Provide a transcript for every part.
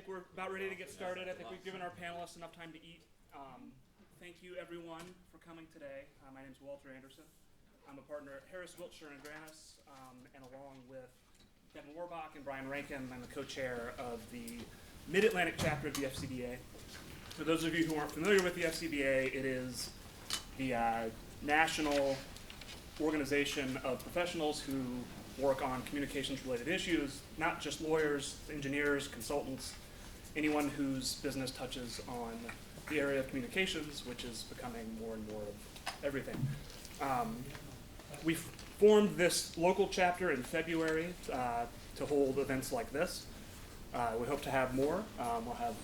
think we're about ready to get started. I think we've given our panelists enough time to eat. Thank you, everyone, for coming today. My name is Walter Anderson. I'm a partner at Harris, Wiltshire, and Granis, and along with Kevin Warbach and Brian Rankin, I'm the co-chair of the Mid-Atlantic chapter of the FCBA. For those of you who aren't familiar with the FCBA, it is the national organization of professionals who work on communications-related issues, not just lawyers, engineers, consultants, anyone whose business touches on the area of communications, which is becoming more and more of everything. We formed this local chapter in February to hold events like this. We hope to have more. We'll have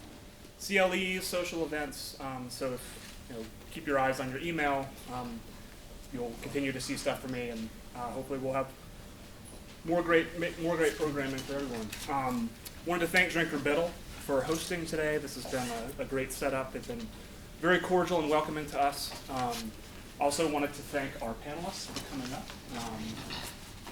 CLEs, social events, so if, keep your eyes on your email. You'll continue to see stuff from me, and hopefully we'll have more great programming for everyone. Wanted to thank Drinker Biddle for hosting today. This has been a great setup. They've been very cordial and welcoming to us. Also wanted to thank our panelists for coming up.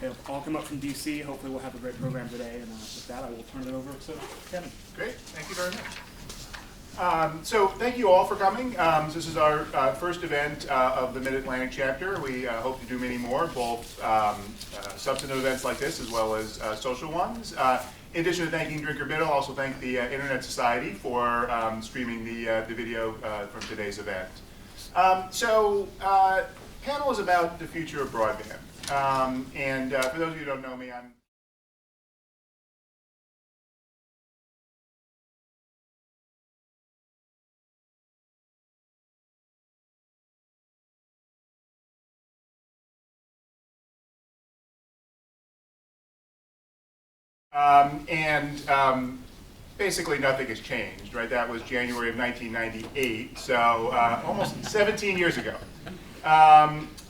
They've all come up from DC. Hopefully we'll have a great program today. And with that, I will turn it over to Kevin. Great, thank you very much. So thank you all for coming. This is our first event of the Mid-Atlantic chapter. We hope to do many more, both substantive events like this as well as social ones. In addition to thanking Drinker Biddle, I'll also thank the Internet Society for streaming the video from today's event. Panel is about the future of broadband. For those of you who don't know me, I'm basically nothing has changed, right? That was January of 1998, so almost 17 years ago.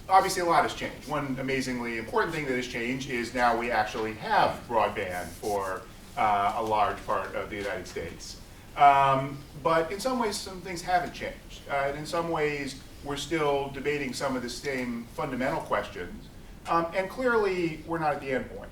Obviously a lot has changed. One amazingly important thing that has changed is now we actually have broadband for a large part of the United States. But in some ways, some things haven't changed. And in some ways, we're still debating some of the same fundamental questions. And clearly, we're not at the end point.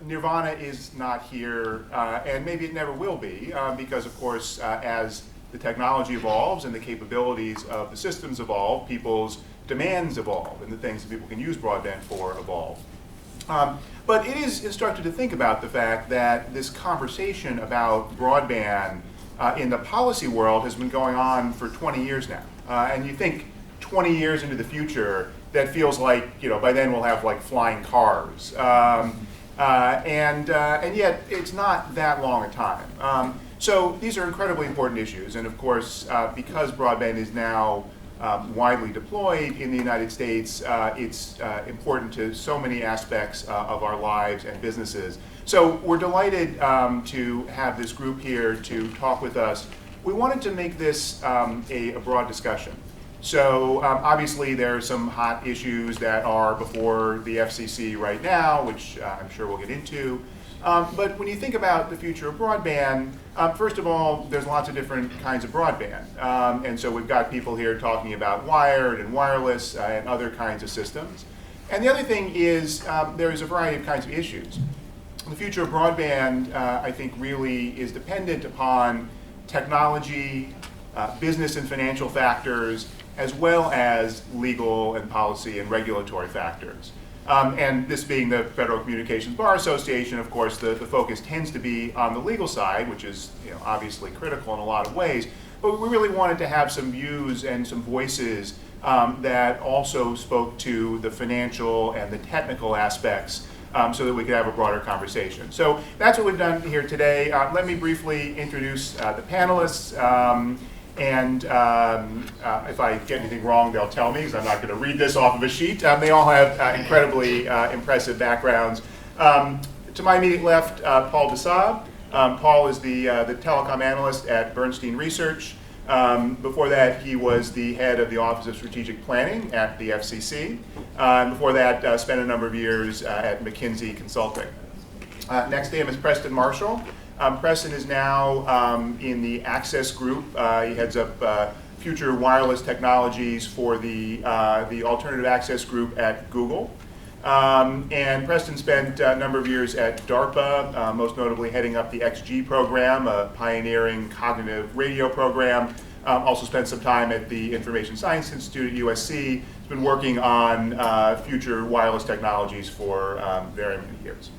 Nirvana is not here, and maybe it never will be, because of course, as the technology evolves and the capabilities of the systems evolve, people's demands evolve, and the things that people can use broadband for evolve. But it is instructive to think about the fact that this conversation about broadband in the policy world has been going on for 20 years now. And you think 20 years into the future, that feels like, by then we'll have like flying cars. And yet it's not that long a time. So these are incredibly important issues, and of course, because broadband is now widely deployed in the United States, it's important to so many aspects of our lives and businesses. So we're delighted to have this group here to talk with us. We wanted to make this a broad discussion. So obviously there are some hot issues that are before the FCC right now, which I'm sure we'll get into. But when you think about the future of broadband, first of all, there's lots of different kinds of broadband. And so we've got people here talking about wired and wireless and other kinds of systems. And the other thing is there's a variety of kinds of issues. The future of broadband, I think, really is dependent upon technology, business and financial factors, as well as legal and policy and regulatory factors. And this being the Federal Communications Bar Association, of course, the focus tends to be on the legal side, which is obviously critical in a lot of ways. But we really wanted to have some views and some voices that also spoke to the financial and the technical aspects so that we could have a broader conversation. So that's what we've done here today. Let me briefly introduce the panelists. And if I get anything wrong, they'll tell me, because I'm not going to read this off of a sheet. They all have incredibly impressive backgrounds. To my immediate left, Paul DeSaab. Paul is the telecom analyst at Bernstein Research. Before that, he was the head of the Office of Strategic Planning at the FCC. Before that, spent a number of years at McKinsey Consulting. Next to him is Preston Marshall. Preston is now in the Access Group. He heads up Future Wireless Technologies for the Alternative Access Group at Google. And Preston spent a number of years at DARPA, most notably heading up the XG program, a pioneering cognitive radio program. Also spent some time at the Information Science Institute at USC. He's been working on future wireless technologies for very many years.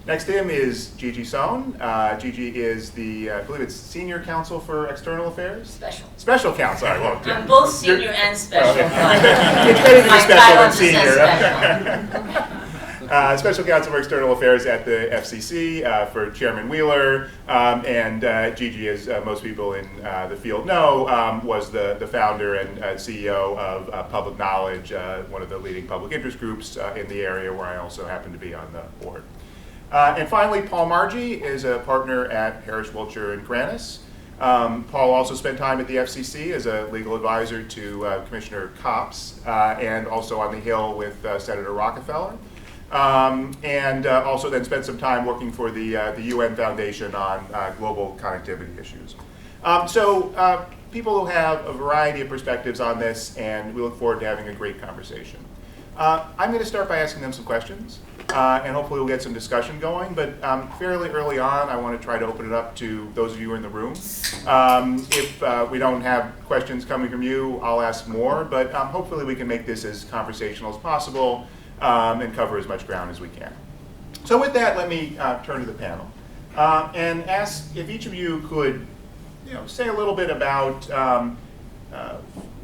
Next to him is Gigi Sohn. Gigi is the, I believe it's Senior Counsel for External Affairs? Special. Special Counsel, sorry. Well, I'm both senior and special. It's better to be My special than title just says senior. Special Counsel for External Affairs at the FCC for Chairman Wheeler, and Gigi, as most people in the field know, was the founder and CEO of Public Knowledge, one of the leading public interest groups in the area where I also happen to be on the board. And finally, Paul Margie is a partner at Harris, Wiltshire, and Granis. Paul also spent time at the FCC as a legal advisor to Commissioner Copps, and also on the Hill with Senator Rockefeller. And also then spent some time working for the UN Foundation on global connectivity issues. So people who have a variety of perspectives on this, and we look forward to having a great conversation. I'm going to start by asking them some questions, and hopefully we'll get some discussion going, but fairly early on I want to try to open it up to those of you in the room. If we don't have questions coming from you, I'll ask more, but hopefully we can make this as conversational as possible and cover as much ground as we can. So with that, let me turn to the panel and ask if each of you could say a little bit about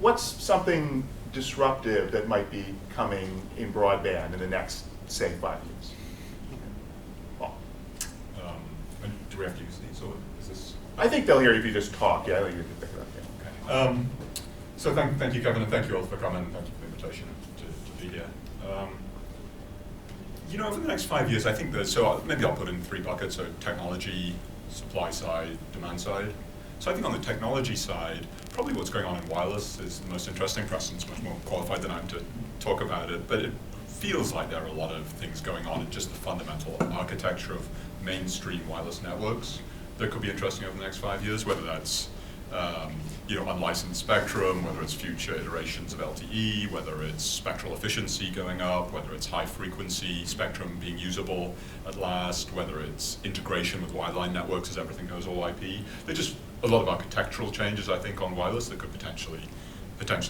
what's something disruptive that might be coming in broadband in the next, say, 5 years. Paul. Do we have to use these, or is this? I think they'll hear you if you just talk. Yeah, I think you can pick it up. Yeah. Okay. So thank you, Kevin, and thank you all for coming. Thank you for the invitation to be here. Over the next 5 years, I think that, so maybe I'll put in 3 buckets, so technology, supply side, demand side. So I think on the technology side, probably what's going on in wireless is the most interesting. Preston's much more qualified than I am to talk about it, but it feels like there are a lot of things going on in just the fundamental architecture of mainstream wireless networks that could be interesting over the next 5 years, whether that's unlicensed spectrum, whether it's future iterations of LTE, whether it's spectral efficiency going up, whether it's high frequency spectrum being usable at last, whether it's integration with wireline networks as everything goes all IP. There's just a lot of architectural changes, I think, on wireless that could potentially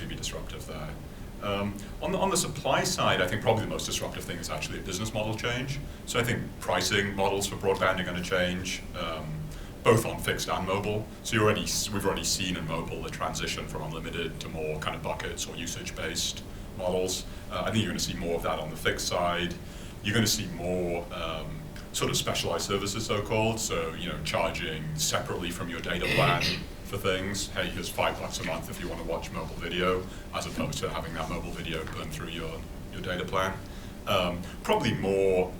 be disruptive there. On the supply side, I think probably the most disruptive thing is actually a business model change. So I think pricing models for broadband are going to change, both on fixed and mobile. So we've already seen in mobile the transition from unlimited to more kind of buckets or usage-based models. I think you're going to see more of that on the fixed side. You're going to see more sort of specialized services, so-called. So charging separately from your data plan for things. Hey, here's $5 a month if you want to watch mobile video, as opposed to having that mobile video burn through your data plan. Probably more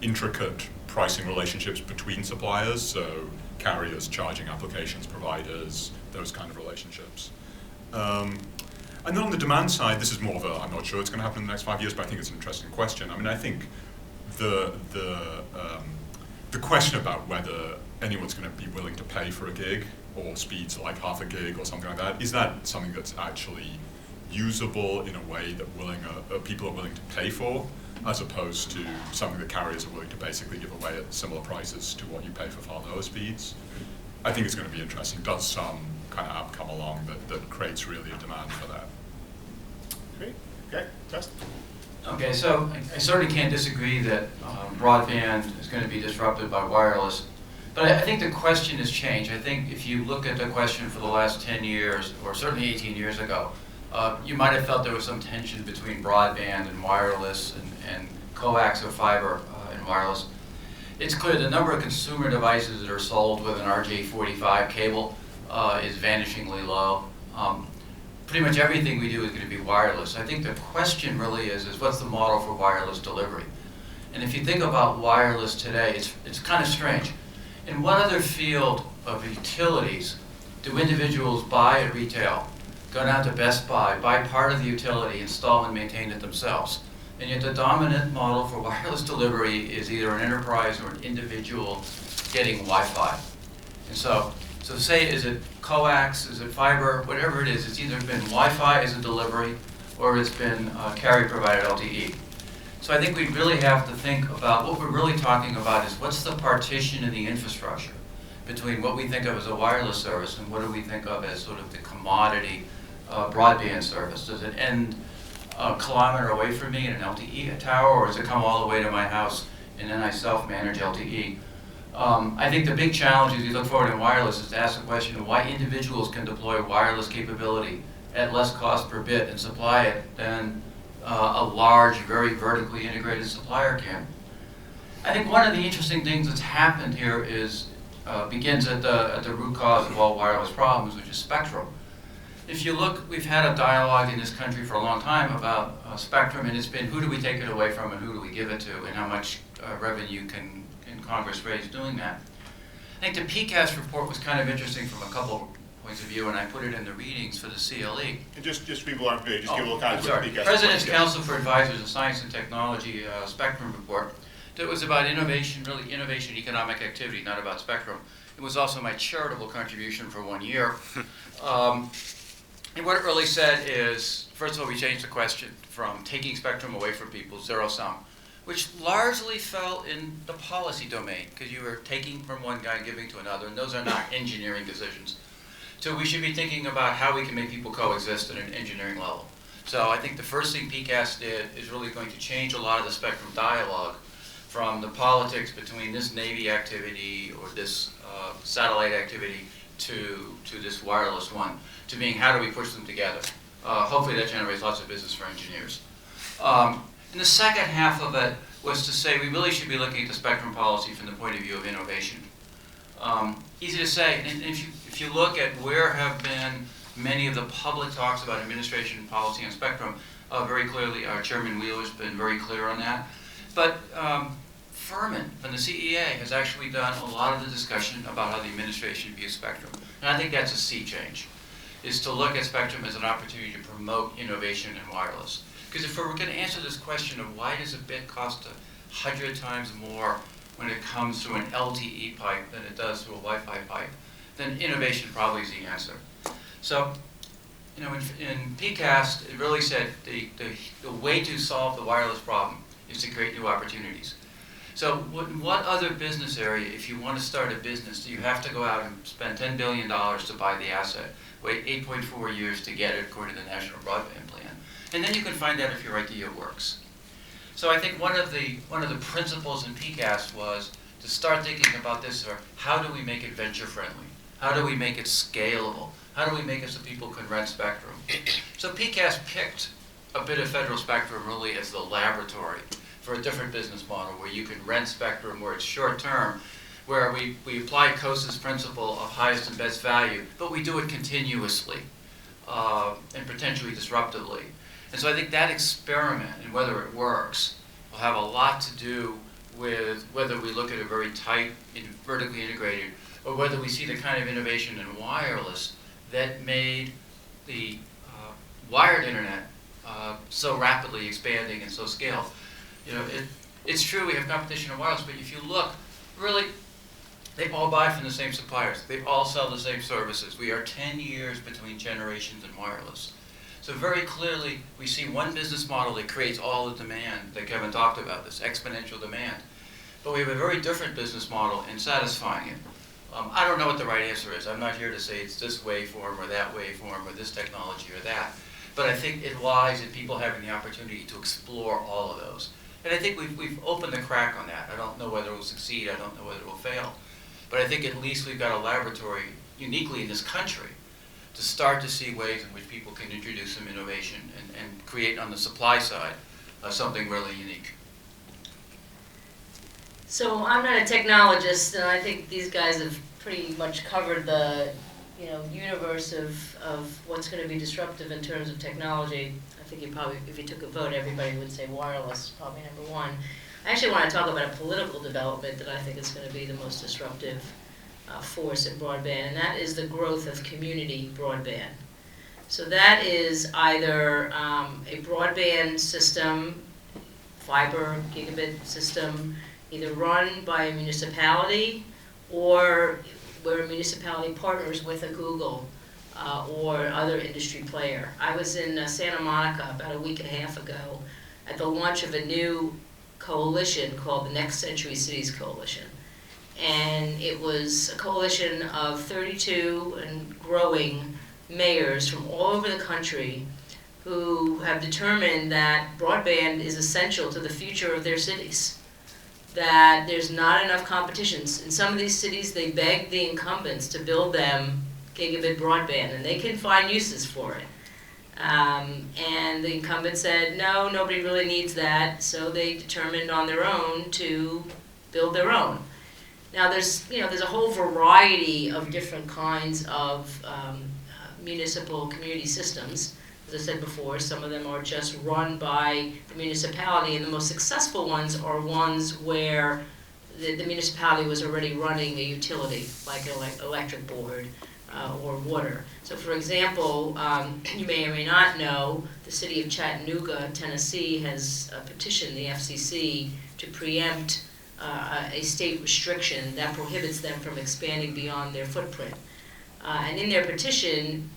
intricate pricing relationships between suppliers, so carriers, charging applications providers, those kind of relationships. And then on the demand side, this is more of a, I'm not sure it's going to happen in the next 5 years, but I think it's an interesting question. I mean, I think the question about whether anyone's going to be willing to pay for a gig or speeds like half a gig or something like that, is that something that's actually usable in a way that people are willing to pay for, as opposed to something that carriers are willing to basically give away at similar prices to what you pay for far lower speeds? I think it's going to be interesting. Does some kind of app come along that creates really a demand for that? Great. Okay, Justin. Okay, so I certainly can't disagree that broadband is going to be disrupted by wireless. But I think the question has changed. I think if you look at the question for the last 10 years, or certainly 18 years ago, you might have felt there was some tension between broadband and wireless and coax or fiber and wireless. It's clear the number of consumer devices that are sold with an RJ45 cable is vanishingly low. Pretty much everything we do is going to be wireless. I think the question really is what's the model for wireless delivery? And if you think about wireless today, it's kind of strange. In what other field of utilities do individuals buy at retail, go down to Best Buy, buy part of the utility, install and maintain it themselves? And yet the dominant model for wireless delivery is either an enterprise or an individual getting Wi-Fi. And so say, is it coax, is it fiber, whatever it is, it's either been Wi-Fi as a delivery or it's been carrier-provided LTE. So I think we really have to think about what we're really talking about is what's the partition in the infrastructure between what we think of as a wireless service and what do we think of as sort of the commodity broadband service. Does it end a kilometer away from me in an LTE tower, or does it come all the way to my house and then I self-manage LTE? I think the big challenge as you look forward in wireless is to ask the question of why individuals can deploy wireless capability at less cost per bit and supply it than a large, very vertically integrated supplier can. I think one of the interesting things that's happened here is begins at the root cause of all wireless problems, which is spectrum. If you look, we've had a dialogue in this country for a long time about spectrum, and it's been who do we take it away from and who do we give it to, and how much revenue can Congress raise doing that. I think the PCAST report was kind of interesting from a couple points of view, and I put it in the readings for the CLE. And just people aren't familiar, just give a little I'm context. sorry. What the PCAST President's report is. Council for Advisors of Science and Technology Spectrum report that was about innovation, really innovation economic activity, not about spectrum. It was also my charitable contribution for 1 year. And what it really said is, first of all, we changed the question from taking spectrum away from people, zero sum, which largely fell in the policy domain, because you were taking from one guy and giving to another, and those are not engineering decisions. So we should be thinking about how we can make people coexist at an engineering level. So I think the first thing PCAST did is really going to change a lot of the spectrum dialogue from the politics between this Navy activity or this satellite activity to this wireless one, to being how do we push them together. Hopefully that generates lots of business for engineers. And the second half of it was to say we really should be looking at the spectrum policy from the point of view of innovation. Easy to say, and if you look at where have been many of the public talks about administration policy on spectrum, very clearly our Chairman Wheeler's been very clear on that. But Furman from the CEA has actually done a lot of the discussion about how the administration views spectrum. And I think that's a sea change, is to look at spectrum as an opportunity to promote innovation in wireless. Because if we're going to answer this question of why does a bit cost 100 times more when it comes through an LTE pipe than it does through a Wi-Fi pipe, then innovation probably is the answer. So, you know, in PCAST, it really said the way to solve the wireless problem is to create new opportunities. So what other business area, if you want to start a business, do you have to go out and spend $10 billion to buy the asset, wait 8.4 years to get it according to the National Broadband Plan, and then you can find out if your idea works. So I think one of the principles in PCAST was to start thinking about this, or how do we make it venture friendly? How do we make it scalable? How do we make it so people can rent spectrum? So PCAST picked a bit of federal spectrum really as the laboratory for a different business model where you can rent spectrum where it's short term, where we apply COSA's principle of highest and best value, but we do it continuously and potentially disruptively. And so I think that experiment and whether it works will have a lot to do with whether we look at a very tight, vertically integrated, or whether we see the kind of innovation in wireless that made the wired internet so rapidly expanding and so scaled. You know, it's true we have competition in wireless, but if you look, really, they all buy from the same suppliers. They all sell the same services. We are 10 years between generations in wireless. So very clearly, we see one business model that creates all the demand that Kevin talked about, this exponential demand. But we have a very different business model in satisfying it. I don't know what the right answer is. I'm not here to say it's this waveform or that waveform or this technology or that. But I think it lies in people having the opportunity to explore all of those. And I think we've opened the crack on that. I don't know whether it will succeed. I don't know whether it will fail. But I think at least we've got a laboratory, uniquely in this country, to start to see ways in which people can introduce some innovation and create on the supply side something really unique. So I'm not a technologist, and I think these guys have pretty much covered the universe of what's going to be disruptive in terms of technology. I think you probably, if you took a vote, everybody would say wireless, probably number one. I actually want to talk about a political development that I think is going to be the most disruptive force in broadband, and that is the growth of community broadband. So that is either a broadband system, fiber, gigabit system, either run by a municipality or where a municipality partners with a Google or other industry player. I was in Santa Monica about a week and a half ago at the launch of a new coalition called the Next Century Cities Coalition. And it was a coalition of 32 and growing mayors from all over the country who have determined that broadband is essential to the future of their cities, that there's not enough competitions. In some of these cities, they begged the incumbents to build them gigabit broadband, and they can find uses for it. And the incumbent said, no, nobody really needs that, so they determined on their own to build their own. Now there's a whole variety of different kinds of municipal community systems. As I said before, some of them are just run by the municipality, and the most successful ones are ones where the municipality was already running a utility, like an electric board or water. So for example, you may or may not know, the city of Chattanooga, Tennessee, has petitioned the FCC to preempt a state restriction that prohibits them from expanding beyond their footprint. And in their petition,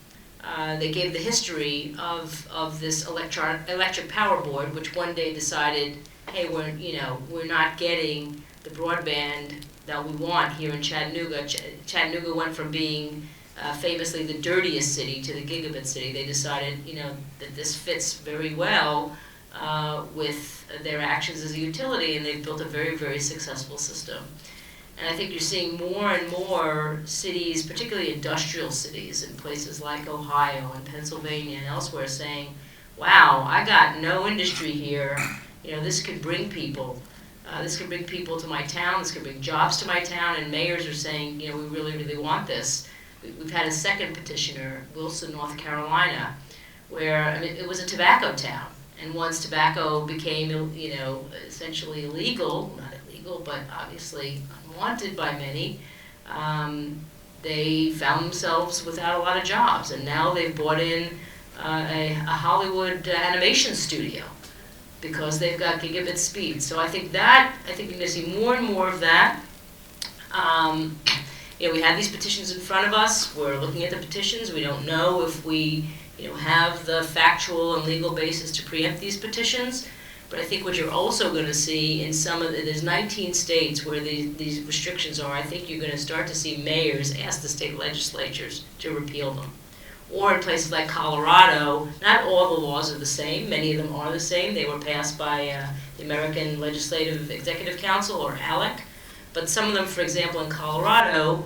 they gave the history of this electric power board, which one day decided, hey, we're not getting the broadband that we want here in Chattanooga. Chattanooga went from being famously the dirtiest city to the gigabit city. They decided, that this fits very well with their actions as a utility, and they've built a very, very successful system. And I think you're seeing more and more cities, particularly industrial cities in places like Ohio and Pennsylvania and elsewhere, saying, wow, I got no industry here. This could bring people. This could bring people to my town. This could bring jobs to my town. And mayors are saying, we really, really want this. We've had a second petitioner, Wilson, North Carolina, where it was a tobacco town. And once tobacco became, essentially illegal, not illegal, but obviously unwanted by many, they found themselves without a lot of jobs. And now they've brought in a Hollywood animation studio because they've got gigabit speed. So I think you're going to see more and more of that. We have these petitions in front of us. We're looking at the petitions. We don't know if we have the factual and legal basis to preempt these petitions. But I think what you're also going to see in there's 19 states where these restrictions are. I think you're going to start to see mayors ask the state legislatures to repeal them. Or in places like Colorado, not all the laws are the same. Many of them are the same. They were passed by the American Legislative Executive Council, or ALEC. But some of them, for example, in Colorado,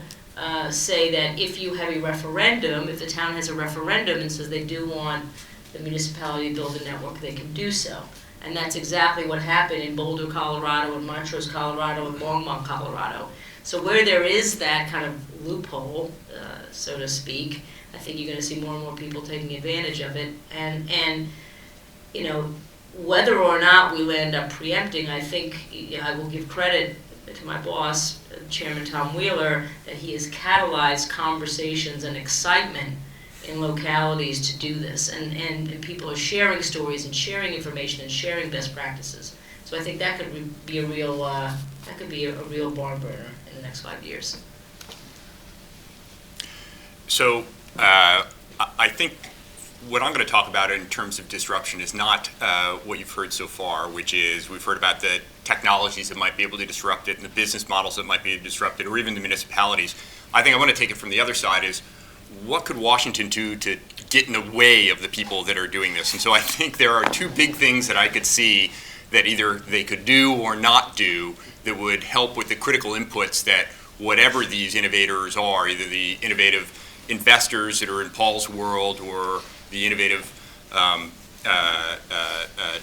say that if you have a referendum, if the town has a referendum and says they do want the municipality to build a network, they can do so. And that's exactly what happened in Boulder, Colorado, and Montrose, Colorado, and Longmont, Colorado. So where there is that kind of loophole, so to speak, I think you're going to see more and more people taking advantage of it. And whether or not we'll end up preempting, I think I will give credit to my boss, Chairman Tom Wheeler, that he has catalyzed conversations and excitement in localities to do this, and people are sharing stories and sharing information and sharing best practices. So I think that could be a real barn burner in the next 5 years. So I think what I'm going to talk about in terms of disruption is not what you've heard so far, which is we've heard about the technologies that might be able to disrupt it and the business models that might be disrupted, or even the municipalities. I think I want to take it from the other side is, what could Washington do to get in the way of the people that are doing this? And so I think there are two big things that I could see that either they could do or not do that would help with the critical inputs that whatever these innovators are, either the innovative investors that are in Paul's world or the innovative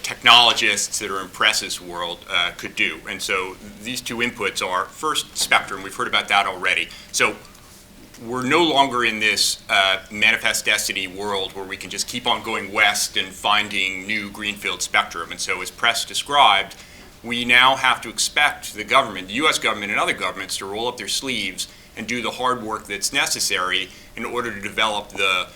technologists that are in Press's world could do. And so these two inputs are, first, spectrum. We've heard about that already. So we're no longer in this manifest destiny world where we can just keep on going west and finding new greenfield spectrum. And so as Press described, we now have to expect the government, the U.S. government and other governments, to roll up their sleeves and do the hard work that's necessary in order to develop the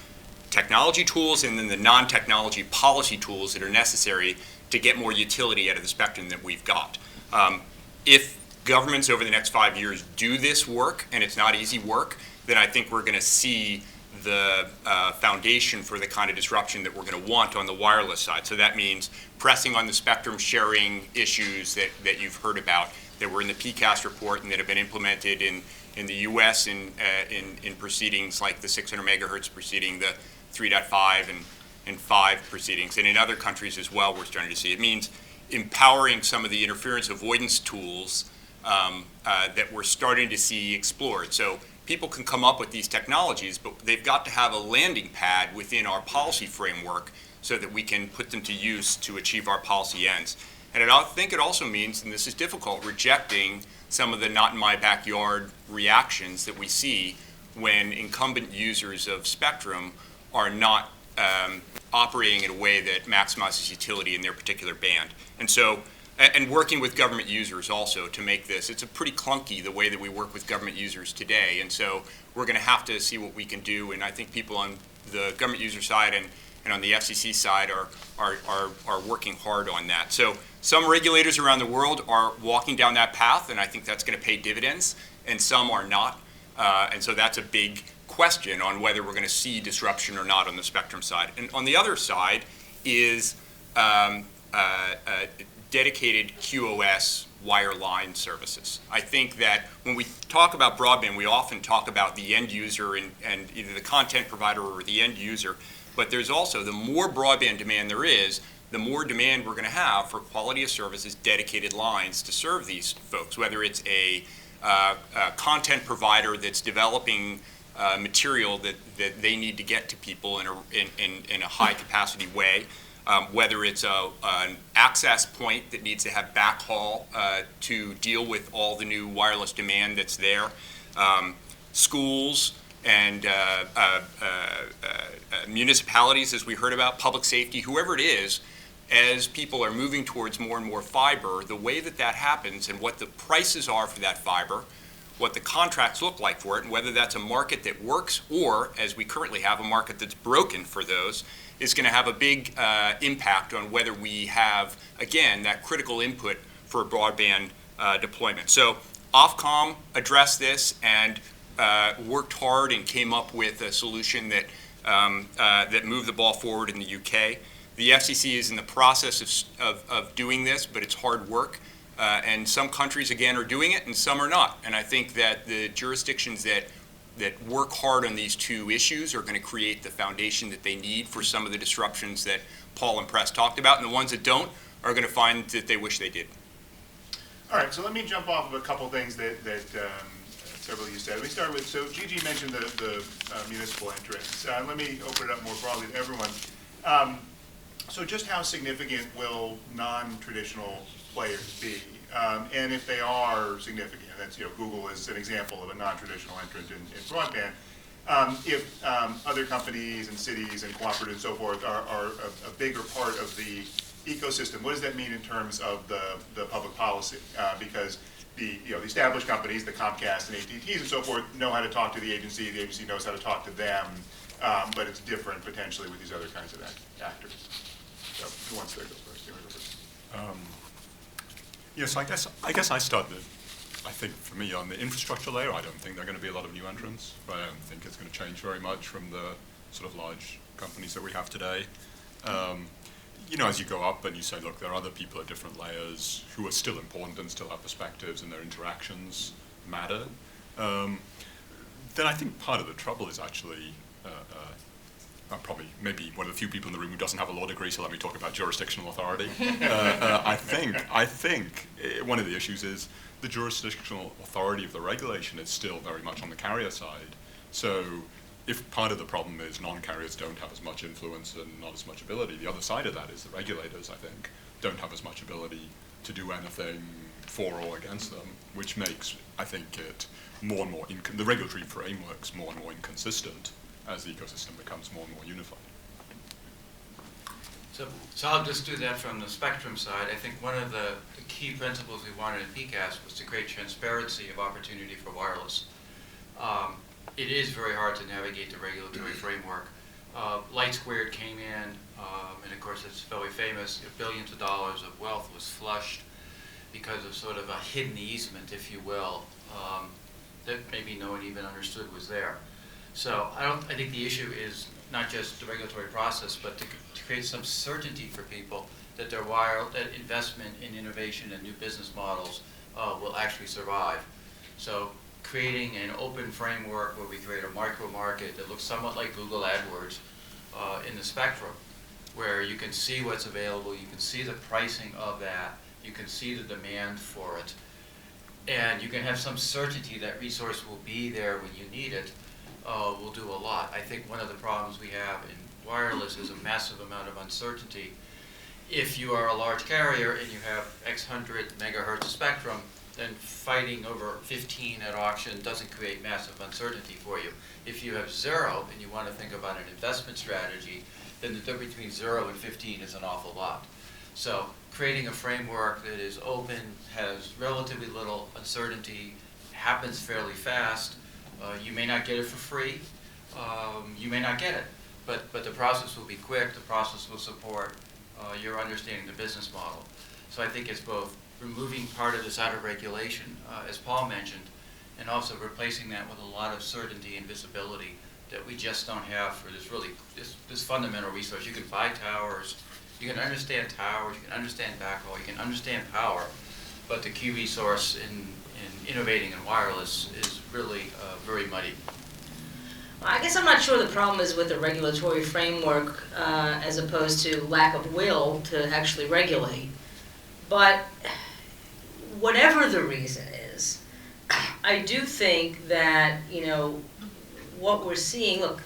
technology tools and then the non-technology policy tools that are necessary to get more utility out of the spectrum that we've got. If governments over the next 5 years do this work, and it's not easy work, then I think we're going to see the foundation for the kind of disruption that we're going to want on the wireless side. So that means pressing on the spectrum sharing issues that you've heard about, that were in the PCAST report and that have been implemented in the U.S. in proceedings like the 600 megahertz proceeding, the 3.5 and 5 proceedings, and in other countries as well we're starting to see. It means empowering some of the interference avoidance tools that we're starting to see explored. So people can come up with these technologies, but they've got to have a landing pad within our policy framework so that we can put them to use to achieve our policy ends. And I think it also means, and this is difficult, rejecting some of the not in my backyard reactions that we see when incumbent users of spectrum are not operating in a way that maximizes utility in their particular band. And so, and working with government users also to make this, it's a pretty clunky the way that we work with government users today. And so we're going to have to see what we can do. And I think people on the government user side and on the FCC side are working hard on that. So some regulators around the world are walking down that path, and I think that's going to pay dividends, and some are not. And so that's a big question on whether we're going to see disruption or not on the spectrum side. And on the other side is dedicated QoS wireline services. I think that when we talk about broadband, we often talk about the end user and either the content provider or the end user, but there's also, the more broadband demand there is, the more demand we're going to have for quality of services, dedicated lines to serve these folks, whether it's a content provider that's developing material that they need to get to people in a high capacity way, whether it's an access point that needs to have backhaul to deal with all the new wireless demand that's there, schools and municipalities, as we heard about, public safety, whoever it is, as people are moving towards more and more fiber, the way that that happens and what the prices are for that fiber, what the contracts look like for it, and whether that's a market that works or, as we currently have, a market that's broken for those, is going to have a big impact on whether we have, again, that critical input for broadband deployment. So Ofcom addressed this and worked hard and came up with a solution that that moved the ball forward in the UK. The FCC is in the process of doing this, but it's hard work. And some countries, again, are doing it and some are not. And I think that the jurisdictions that work hard on these two issues are going to create the foundation that they need for some of the disruptions that Paul and Press talked about. And the ones that don't are going to find that they wish they did. All right, so let me jump off of a couple things that several of you said. Let me start with, so Gigi mentioned the municipal entrants. Let me open it up more broadly to everyone. So just how significant will non-traditional players be? And if they are significant, that's, Google is an example of a non-traditional entrant in broadband. If other companies and cities and cooperatives and so forth are a bigger part of the ecosystem, what does that mean in terms of the public policy? Because the established companies, the Comcast and AT&Ts and so forth, know how to talk to the agency knows how to talk to them, but it's different potentially with these other kinds of actors. So who wants to go first? Yes, I guess I started, I think for me, on the infrastructure layer, I don't think there are going to be a lot of new entrants. I don't think it's going to change very much from the sort of large companies that we have today. As you go up and you say, look, there are other people at different layers who are still important and still have perspectives and their interactions matter, then I think part of the trouble is actually, I'm probably maybe one of the few people in the room who doesn't have a law degree, so let me talk about jurisdictional authority. I think one of the issues is the jurisdictional authority of the regulation is still very much on the carrier side. So if part of the problem is non-carriers don't have as much influence and not as much ability, the other side of that is the regulators, I think, don't have as much ability to do anything for or against them, which makes, I think, it more and more, the regulatory frameworks more and more inconsistent as the ecosystem becomes more and more unified. So I'll just do that from the spectrum side. I think one of the key principles we wanted in PCAST was to create transparency of opportunity for wireless. It is very hard to navigate the regulatory framework. Light Squared came in, and of course it's very famous, billions of dollars of wealth was flushed because of sort of a hidden easement, if you will, that maybe no one even understood was there. So I think the issue is not just the regulatory process, but to create some certainty for people that that investment in innovation and new business models will actually survive. So creating an open framework where we create a micro market that looks somewhat like Google AdWords in the spectrum, where you can see what's available, you can see the pricing of that, you can see the demand for it, and you can have some certainty that resource will be there when you need it, will do a lot. I think one of the problems we have in wireless is a massive amount of uncertainty. If you are a large carrier and you have X hundred megahertz of spectrum, then fighting over 15 at auction doesn't create massive uncertainty for you. If you have 0 and you want to think about an investment strategy, then the difference between 0 and 15 is an awful lot. So creating a framework that is open, has relatively little uncertainty, happens fairly fast. You may not get it for free. You may not get it. But the process will be quick. The process will support your understanding the business model. So I think it's both removing part of this out of regulation, as Paul mentioned, and also replacing that with a lot of certainty and visibility that we just don't have for this fundamental resource. You can buy towers, you can understand towers, you can understand backhaul, you can understand power, but the key resource in innovating in wireless is really very muddy. I guess I'm not sure the problem is with the regulatory framework as opposed to lack of will to actually regulate. But whatever the reason is, I do think that, what we're seeing, look,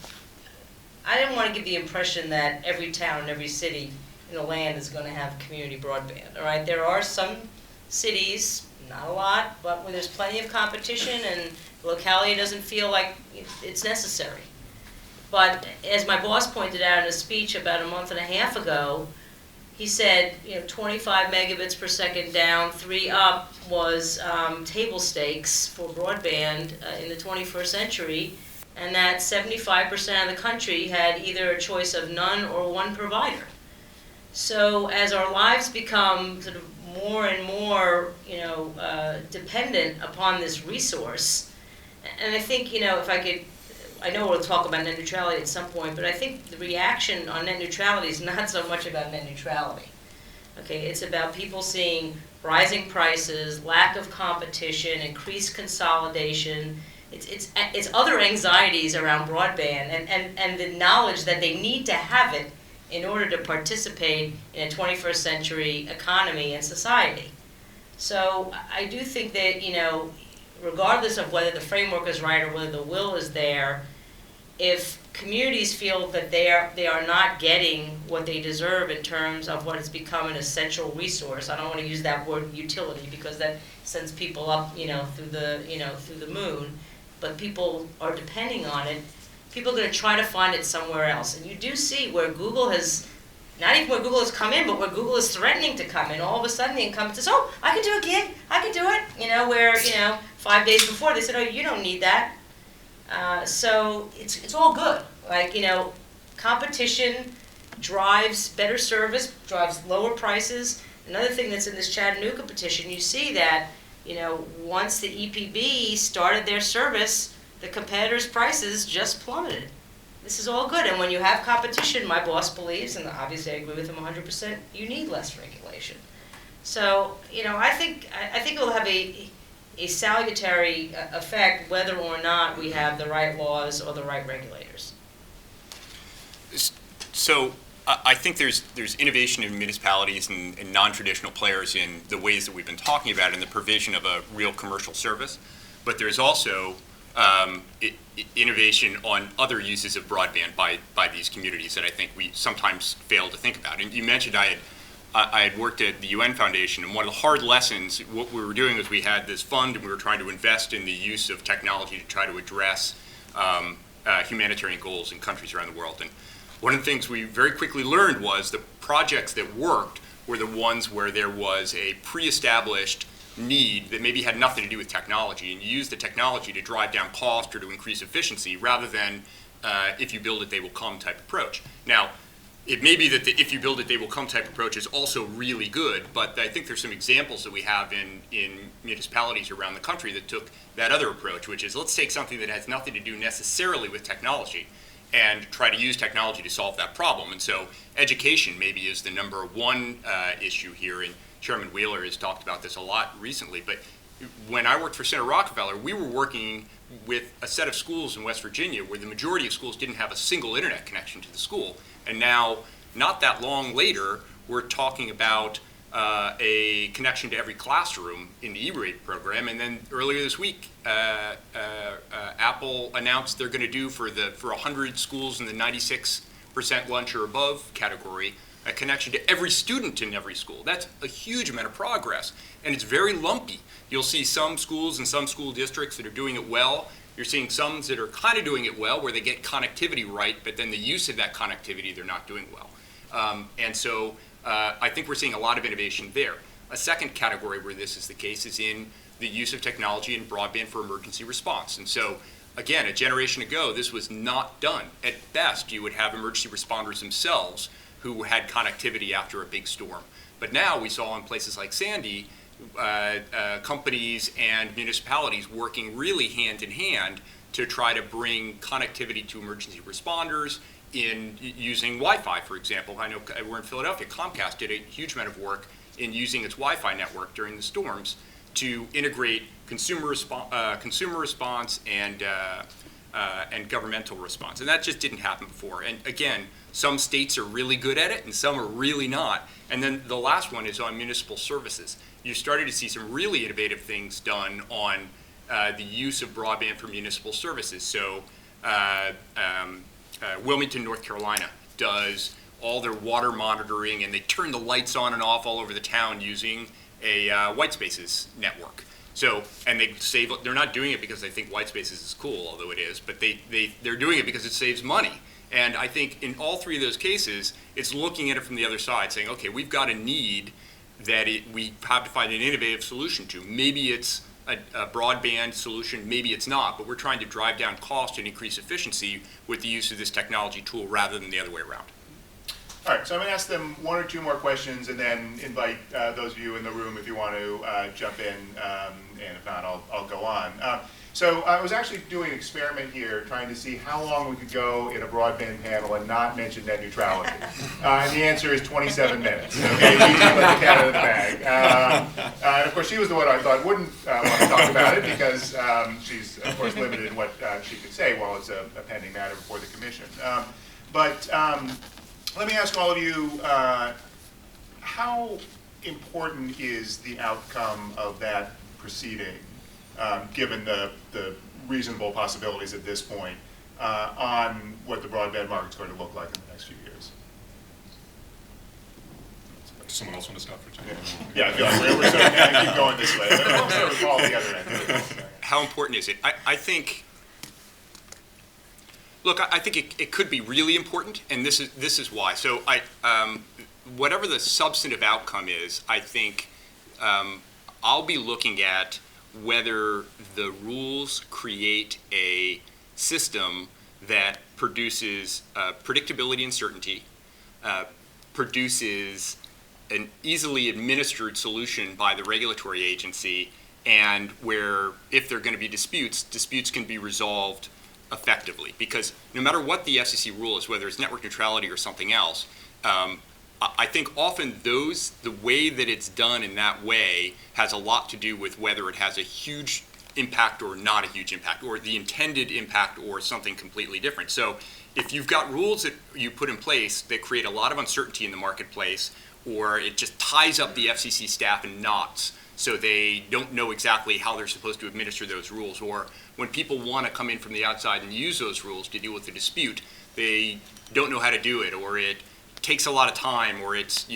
I didn't want to give the impression that every town and every city in the land is going to have community broadband, all right? There are some cities, not a lot, but where there's plenty of competition and the locality doesn't feel like it's necessary. But as my boss pointed out in a speech about a month and a half ago, he said, 25 megabits per second down, 3 up was table stakes for broadband in the 21st century, and that 75% of the country had either a choice of none or one provider. So as our lives become sort of more and more, dependent upon this resource, and I think, if I could, I know we'll talk about net neutrality at some point, but I think the reaction on net neutrality is not so much about net neutrality. Okay, it's about people seeing rising prices, lack of competition, increased consolidation. It's other anxieties around broadband and the knowledge that they need to have it in order to participate in a 21st century economy and society. So I do think that, regardless of whether the framework is right or whether the will is there, if communities feel that they are not getting what they deserve in terms of what has become an essential resource, I don't want to use that word utility because that sends people up, through the moon, but people are depending on it, people are going to try to find it somewhere else. And you do see where Google has, not even where Google has come in, but where Google is threatening to come in. All of a sudden the incumbent says, oh, I can do a gig, I can do it, where, 5 days before they said, oh, you don't need that. So it's all good. Like, competition drives better service, drives lower prices. Another thing that's in this Chattanooga petition, you see that, once the EPB started their service, the competitors' prices just plummeted. This is all good. And when you have competition, my boss believes, and obviously I agree with him 100%, you need less regulation. So, I think it will have a salutary effect whether or not we have the right laws or the right regulators. So I think there's innovation in municipalities and non-traditional players in the ways that we've been talking about in the provision of a real commercial service, but there's also innovation on other uses of broadband by these communities that I think we sometimes fail to think about. And you mentioned I had worked at the UN Foundation, and one of the hard lessons, what we were doing was we had this fund and we were trying to invest in the use of technology to try to address humanitarian goals in countries around the world. And one of the things we very quickly learned was the projects that worked were the ones where there was a pre-established need that maybe had nothing to do with technology, and you use the technology to drive down cost or to increase efficiency rather than if you build it, they will come type approach. Now, it may be that the if you build it, they will come type approach is also really good, but I think there's some examples that we have in municipalities around the country that took that other approach, which is let's take something that has nothing to do necessarily with technology and try to use technology to solve that problem. And so education maybe is the number one issue here, and Chairman Wheeler has talked about this a lot recently, but when I worked for Senator Rockefeller, we were working with a set of schools in West Virginia where the majority of schools didn't have a single internet connection to the school. And now, not that long later, we're talking about a connection to every classroom in the E-rate program. And then earlier this week, Apple announced they're going to do for 100 schools in the 96% lunch or above category, a connection to every student in every school. That's a huge amount of progress, and it's very lumpy. You'll see some schools and some school districts that are doing it well. You're seeing some that are kind of doing it well, where they get connectivity right, but then the use of that connectivity, they're not doing well. And so I think we're seeing a lot of innovation there. A second category where this is the case is in the use of technology and broadband for emergency response. And so, again, a generation ago, this was not done. At best, you would have emergency responders themselves who had connectivity after a big storm. But now we saw in places like Sandy, companies and municipalities working really hand in hand to try to bring connectivity to emergency responders in using Wi-Fi, for example. I know we're in Philadelphia. Comcast did a huge amount of work in using its Wi-Fi network during the storms to integrate consumer response and governmental response. And that just didn't happen before. And again, some states are really good at it and some are really not. And then the last one is on municipal services. You're starting to see some really innovative things done on the use of broadband for municipal services. So Wilmington, North Carolina does all their water monitoring, and they turn the lights on and off all over the town using a white spaces network. So, and they're not doing it because they think white spaces is cool, although it is, but they're doing it because it saves money. And I think in all three of those cases, it's looking at it from the other side, saying, okay, we've got a need that we have to find an innovative solution to. Maybe it's a broadband solution, maybe it's not, but we're trying to drive down cost and increase efficiency with the use of this technology tool rather than the other way around. All right, so I'm going to ask them one or two more questions and then invite those of you in the room if you want to jump in, and if not, I'll go on. So I was actually doing an experiment here trying to see how long we could go in a broadband panel and not mention net neutrality. And the answer is 27 minutes. Okay, we just let the cat out of the bag. And of course, she was the one I thought wouldn't want to talk about it because she's, of course, limited in what she could say while it's a pending matter before the commission. But let me ask all of you, how important is the outcome of that proceeding, given the reasonable possibilities at this point, on what the broadband market's going to look like in the next few years? Does someone else want to start for a second? Yeah, I feel like we're sort of going to keep going this way. We'll sort of follow the other end. How important is it? I think, look, I think it could be really important, and this is why. So whatever the substantive outcome is, I think I'll be looking at whether the rules create a system that produces predictability and certainty, produces an easily administered solution by the regulatory agency, and where if there are going to be disputes can be resolved effectively. Because no matter what the FCC rule is, whether it's network neutrality or something else, I think often the way that it's done in that way has a lot to do with whether it has a huge impact or not a huge impact, or the intended impact or something completely different. So if you've got rules that you put in place that create a lot of uncertainty in the marketplace, or it just ties up the FCC staff in knots so they don't know exactly how they're supposed to administer those rules, or when people want to come in from the outside and use those rules to deal with the dispute, they don't know how to do it, or it takes a lot of time, or it's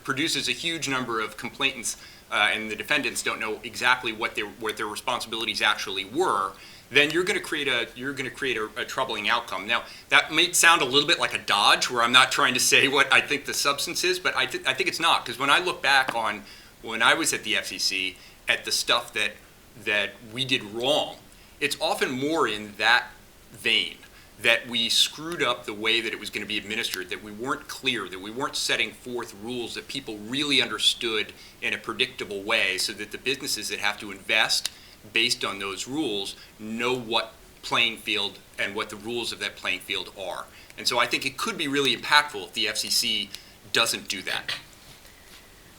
produces a huge number of complainants, and the defendants don't know exactly what their responsibilities actually were, then you're going to create a troubling outcome. Now, that may sound a little bit like a dodge, where I'm not trying to say what I think the substance is, but I think it's not, because when I look back on when I was at the FCC at the stuff that we did wrong, it's often more in that vein. that we screwed up the way that it was going to be administered, that we weren't clear, that we weren't setting forth rules that people really understood in a predictable way, so that the businesses that have to invest based on those rules know what playing field and what the rules of that playing field are. And so I think it could be really impactful if the FCC doesn't do that.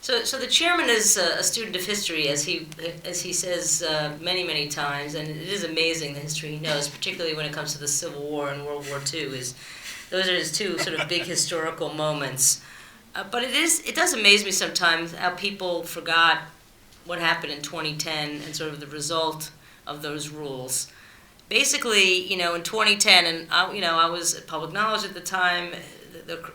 So the chairman is a student of history, as he says many, many times, and it is amazing the history he knows, particularly when it comes to the Civil War and World War II. Those are his two sort of big historical moments. But it does amaze me sometimes how people forgot what happened in 2010 and sort of the result of those rules. Basically, in 2010, and I was at Public Knowledge at the time,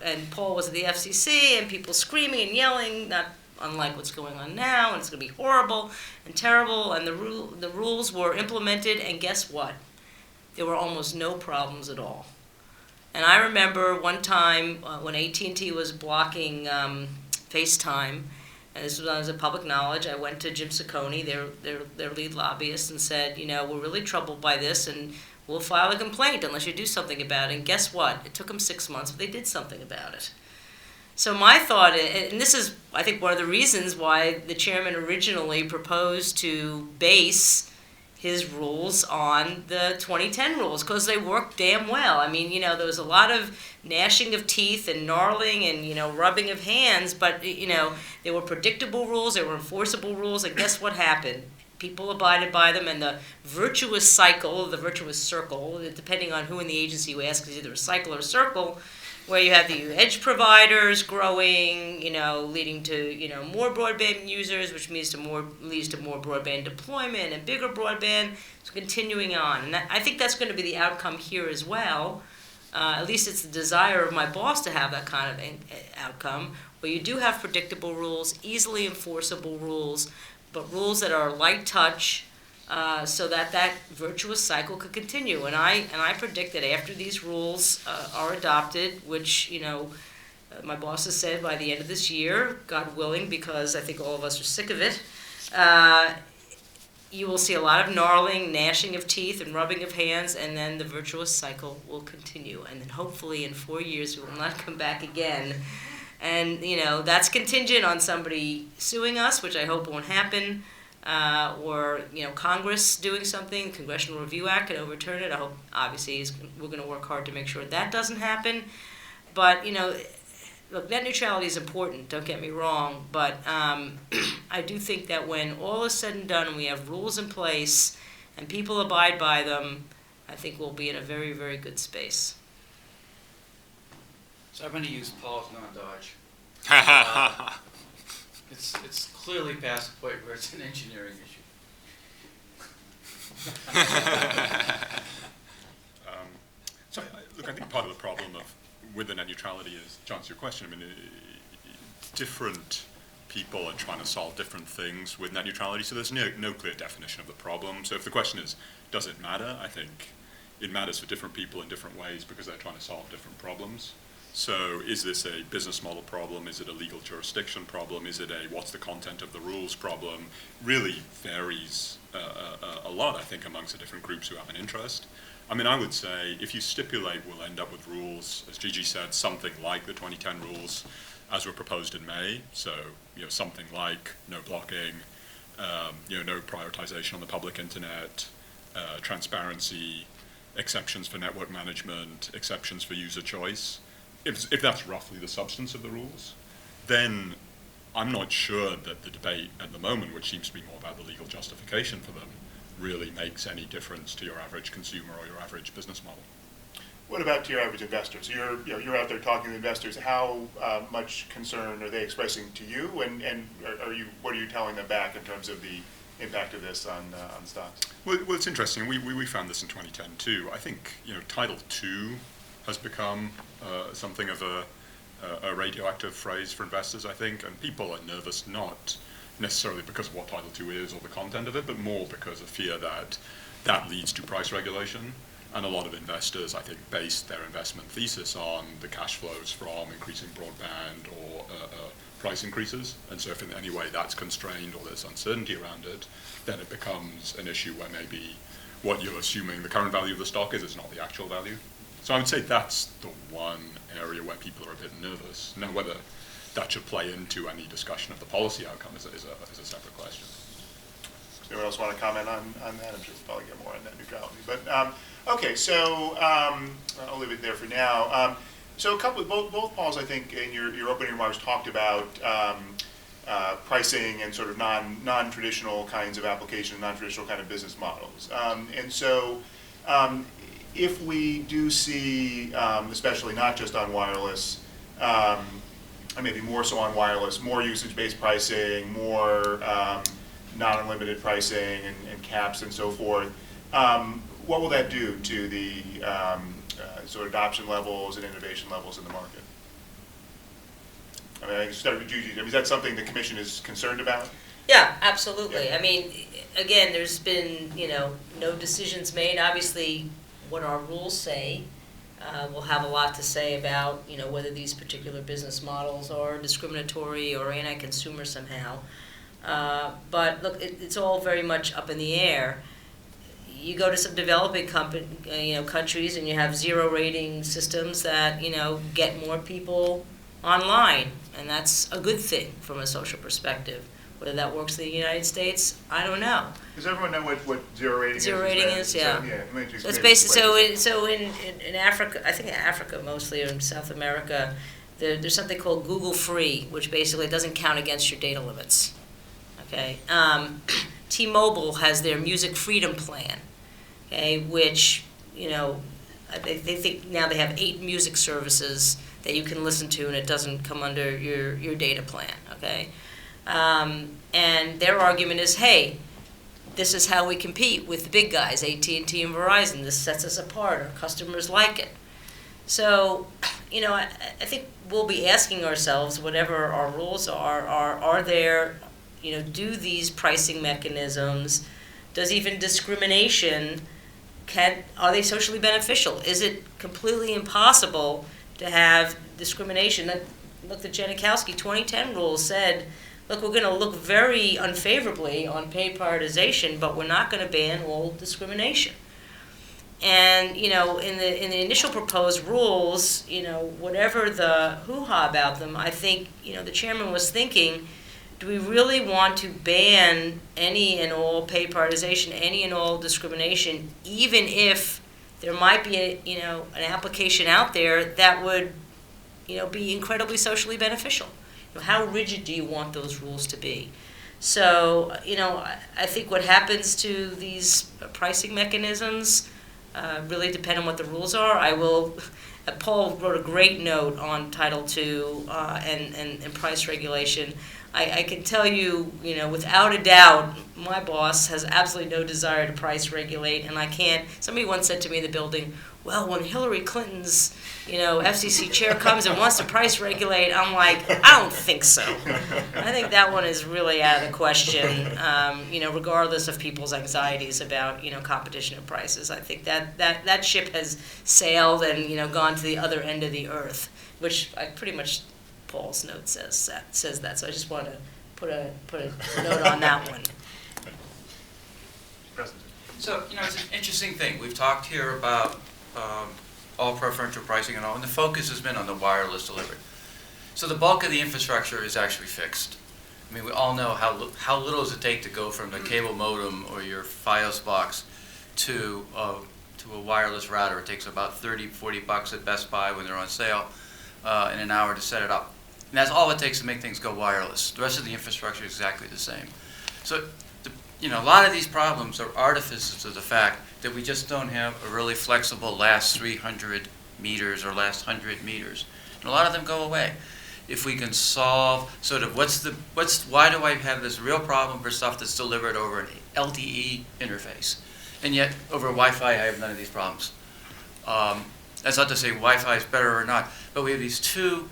and Paul was at the FCC, and people screaming and yelling, not unlike what's going on now, and it's going to be horrible and terrible, and the rules were implemented, and guess what? There were almost no problems at all. And I remember one time when AT&T was blocking FaceTime, and this was when I was at Public Knowledge, I went to Jim Ciccone, their lead lobbyist, and said, we're really troubled by this, and we'll file a complaint unless you do something about it. And guess what? It took them 6 months, but they did something about it. So my thought, and this is, I think, one of the reasons why the chairman originally proposed to base his rules on the 2010 rules, because they worked damn well. I mean, there was a lot of gnashing of teeth and gnarling and, rubbing of hands, but, they were predictable rules, they were enforceable rules, and guess what happened? People abided by them, and the virtuous cycle, the virtuous circle, depending on who in the agency you ask, is either a cycle or a circle, where you have the edge providers growing, leading to, more broadband users, which leads to more broadband deployment and bigger broadband, so continuing on. And I think that's going to be the outcome here as well. At least it's the desire of my boss to have that kind of outcome, where you do have predictable rules, easily enforceable rules, but rules that are light touch, so that virtuous cycle could continue. And I predict that after these rules are adopted, which my boss has said by the end of this year, God willing, because I think all of us are sick of it, you will see a lot of gnarling, gnashing of teeth, and rubbing of hands, and then the virtuous cycle will continue. And then hopefully in 4 years we will not come back again. And that's contingent on somebody suing us, which I hope won't happen. Or Congress doing something, the Congressional Review Act can overturn it. I hope, obviously, we're going to work hard to make sure that doesn't happen. But look, net neutrality is important. Don't get me wrong, but I do think that when all is said and done, and we have rules in place, and people abide by them, I think we'll be in a very, very good space. So I'm going to use Paul's non-dodge. It's clearly past the point where it's an engineering issue. Look, I think part of the problem with the net neutrality is, to answer your question, different people are trying to solve different things with net neutrality, so there's no clear definition of the problem. So if the question is, does it matter? I think it matters for different people in different ways because they're trying to solve different problems. So is this a business model problem? Is it a legal jurisdiction problem? Is it a what's the content of the rules problem? Really varies a lot, I think, amongst the different groups who have an interest. I would say if you stipulate we'll end up with rules, as Gigi said, something like the 2010 rules as were proposed in May. So, something like no blocking, no prioritization on the public internet, transparency, exceptions for network management, exceptions for user choice. If that's roughly the substance of the rules, then I'm not sure that the debate at the moment, which seems to be more about the legal justification for them, really makes any difference to your average consumer or your average business model. What about to your average investor? So you're out there talking to investors. How much concern are they expressing to you, and what are you telling them back in terms of the impact of this on stocks? Well, it's interesting. We found this in 2010 too. I think Title II has become something of a radioactive phrase for investors, I think, and people are nervous not necessarily because of what Title II is or the content of it, but more because of fear that that leads to price regulation. And a lot of investors, I think, base their investment thesis on the cash flows from increasing broadband or price increases. And so if in any way that's constrained or there's uncertainty around it, then it becomes an issue where maybe what you're assuming the current value of the stock is not the actual value. So I would say that's the one area where people are a bit nervous. Now, whether that should play into any discussion of the policy outcome is a separate question. Does anyone else want to comment on that? I'm sure we'll probably get more on net neutrality. But okay, so I'll leave it there for now. So a couple, both Pauls, I think, in your opening remarks talked about pricing and sort of non-traditional kinds of application, non-traditional kind of business models. And so if we do see, especially not just on wireless, and maybe more so on wireless, more usage-based pricing, more non-unlimited pricing and caps and so forth, what will that do to the sort of adoption levels and innovation levels in the market? I mean, I can start with Gigi. I mean, is that something the Commission is concerned about? Yeah, absolutely. Yeah. I mean, again, there's been, no decisions made. Obviously, what our rules say will have a lot to say about, whether these particular business models are discriminatory or anti-consumer somehow. But look, it's all very much up in the air. You go to some developing countries and you have zero rating systems that, get more people online, and that's a good thing from a social perspective. Whether that works in the United States, I don't know. Does everyone know what zero rating is? Zero rating is, yeah. So, yeah, So it's basically, so in Africa, I think in Africa mostly, or in South America, there's something called Google Free, which basically doesn't count against your data limits. Okay. T-Mobile has their Music Freedom Plan, okay, which, they think now they have 8 music services that you can listen to, and it doesn't come under your data plan, okay? And their argument is, hey, this is how we compete with the big guys, AT&T and Verizon. This sets us apart. Our customers like it. So, I think we'll be asking ourselves, whatever our rules are there, do these pricing mechanisms, does even discrimination, are they socially beneficial? Is it completely impossible to have discrimination? Look, the Janikowski 2010 rule said, look, we're going to look very unfavorably on paid prioritization, but we're not going to ban all discrimination. And, in the initial proposed rules, whatever the hoo-ha about them, I think, the chairman was thinking, do we really want to ban any and all paid prioritization, any and all discrimination, even if there might be an application out there that would, be incredibly socially beneficial? How rigid do you want those rules to be? So, I think what happens to these pricing mechanisms really depend on what the rules are. Paul wrote a great note on Title II and price regulation. I can tell you, without a doubt, my boss has absolutely no desire to price regulate, and I can't. Somebody once said to me in the building, well, when Hillary Clinton's, FCC chair comes and wants to price regulate, I'm like, I don't think so. I think that one is really out of the question, regardless of people's anxieties about, competition and prices. I think that ship has sailed and, gone to the other end of the earth, which I pretty much, Paul's note says that. So I just want to put a note on that one. So, it's an interesting thing. We've talked here about all preferential pricing and all, and the focus has been on the wireless delivery. So the bulk of the infrastructure is actually fixed. I mean, we all know how little does it take to go from the cable modem or your Fios box to a wireless router. It takes about $30-40 at Best Buy when they're on sale in an hour to set it up. And that's all it takes to make things go wireless. The rest of the infrastructure is exactly the same. So, a lot of these problems are artifices of the fact that we just don't have a really flexible last 300 meters or last 100 meters. And a lot of them go away. If we can solve sort of why do I have this real problem for stuff that's delivered over an LTE interface? And yet, over Wi-Fi, I have none of these problems. That's not to say Wi-Fi is better or not, but we have these two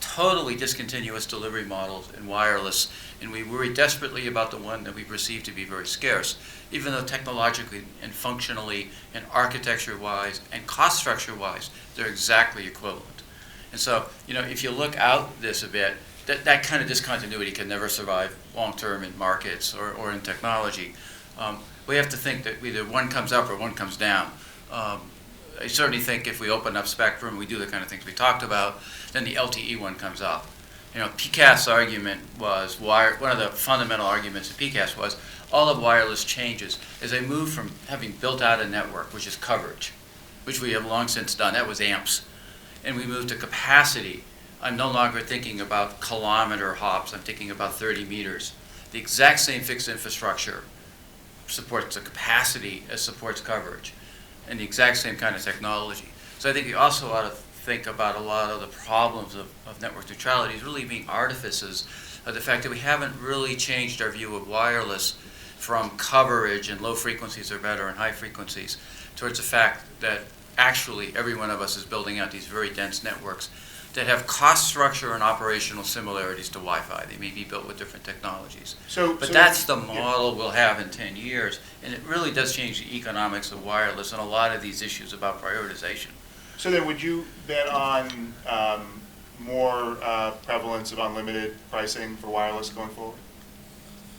totally discontinuous delivery models in wireless, and we worry desperately about the one that we perceive to be very scarce, even though technologically and functionally and architecture-wise and cost structure-wise, they're exactly equivalent. And so, if you look out this a bit, that kind of discontinuity can never survive long-term in markets or in technology. We have to think that either one comes up or one comes down. I certainly think if we open up spectrum, we do the kind of things we talked about, then the LTE one comes up. You know, PCAST's argument was, one of the fundamental arguments of PCAST was, all of wireless changes as they move from having built out a network, which is coverage, which we have long since done, that was amps, and we moved to capacity. I'm no longer thinking about kilometer hops, I'm thinking about 30 meters. The exact same fixed infrastructure supports the capacity as supports coverage, and the exact same kind of technology. So I think you also ought to think about a lot of the problems of network neutrality as really being artifices of the fact that we haven't really changed our view of wireless from coverage and low frequencies are better and high frequencies towards the fact that actually every one of us is building out these very dense networks that have cost structure and operational similarities to Wi-Fi. They may be built with different technologies. But that's the model we'll have in 10 years, and it really does change the economics of wireless and a lot of these issues about prioritization. So then would you bet on more prevalence of unlimited pricing for wireless going forward?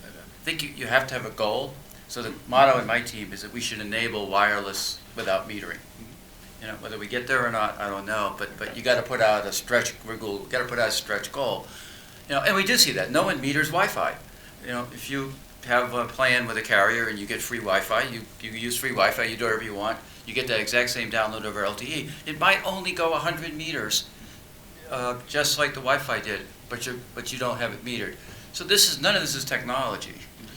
I think you have to have a goal. So the motto in my team is that we should enable wireless without metering. You know, whether we get there or not, I don't know. But you got to put out a stretch goal. Got to put out a stretch goal. You know, and we do see that. No one meters Wi-Fi. You know, if you have a plan with a carrier and you get free Wi-Fi, you use free Wi-Fi. You do whatever you want. You get that exact same download over LTE. It might only go 100 meters, just like the Wi-Fi did, but you don't have it metered. So none of this is technology.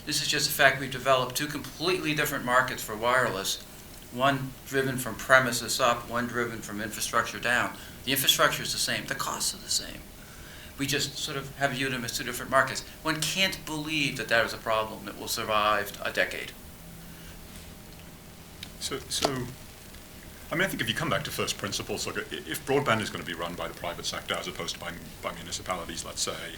This is just the fact we've developed two completely different markets for wireless, one driven from premises up, one driven from infrastructure down. The infrastructure is the same. The costs are the same. We just sort of have viewed them as two different markets. One can't believe that that is a problem that will survive a decade. So, I mean, I think if you come back to first principles, look, if broadband is going to be run by the private sector as opposed to by municipalities, let's say,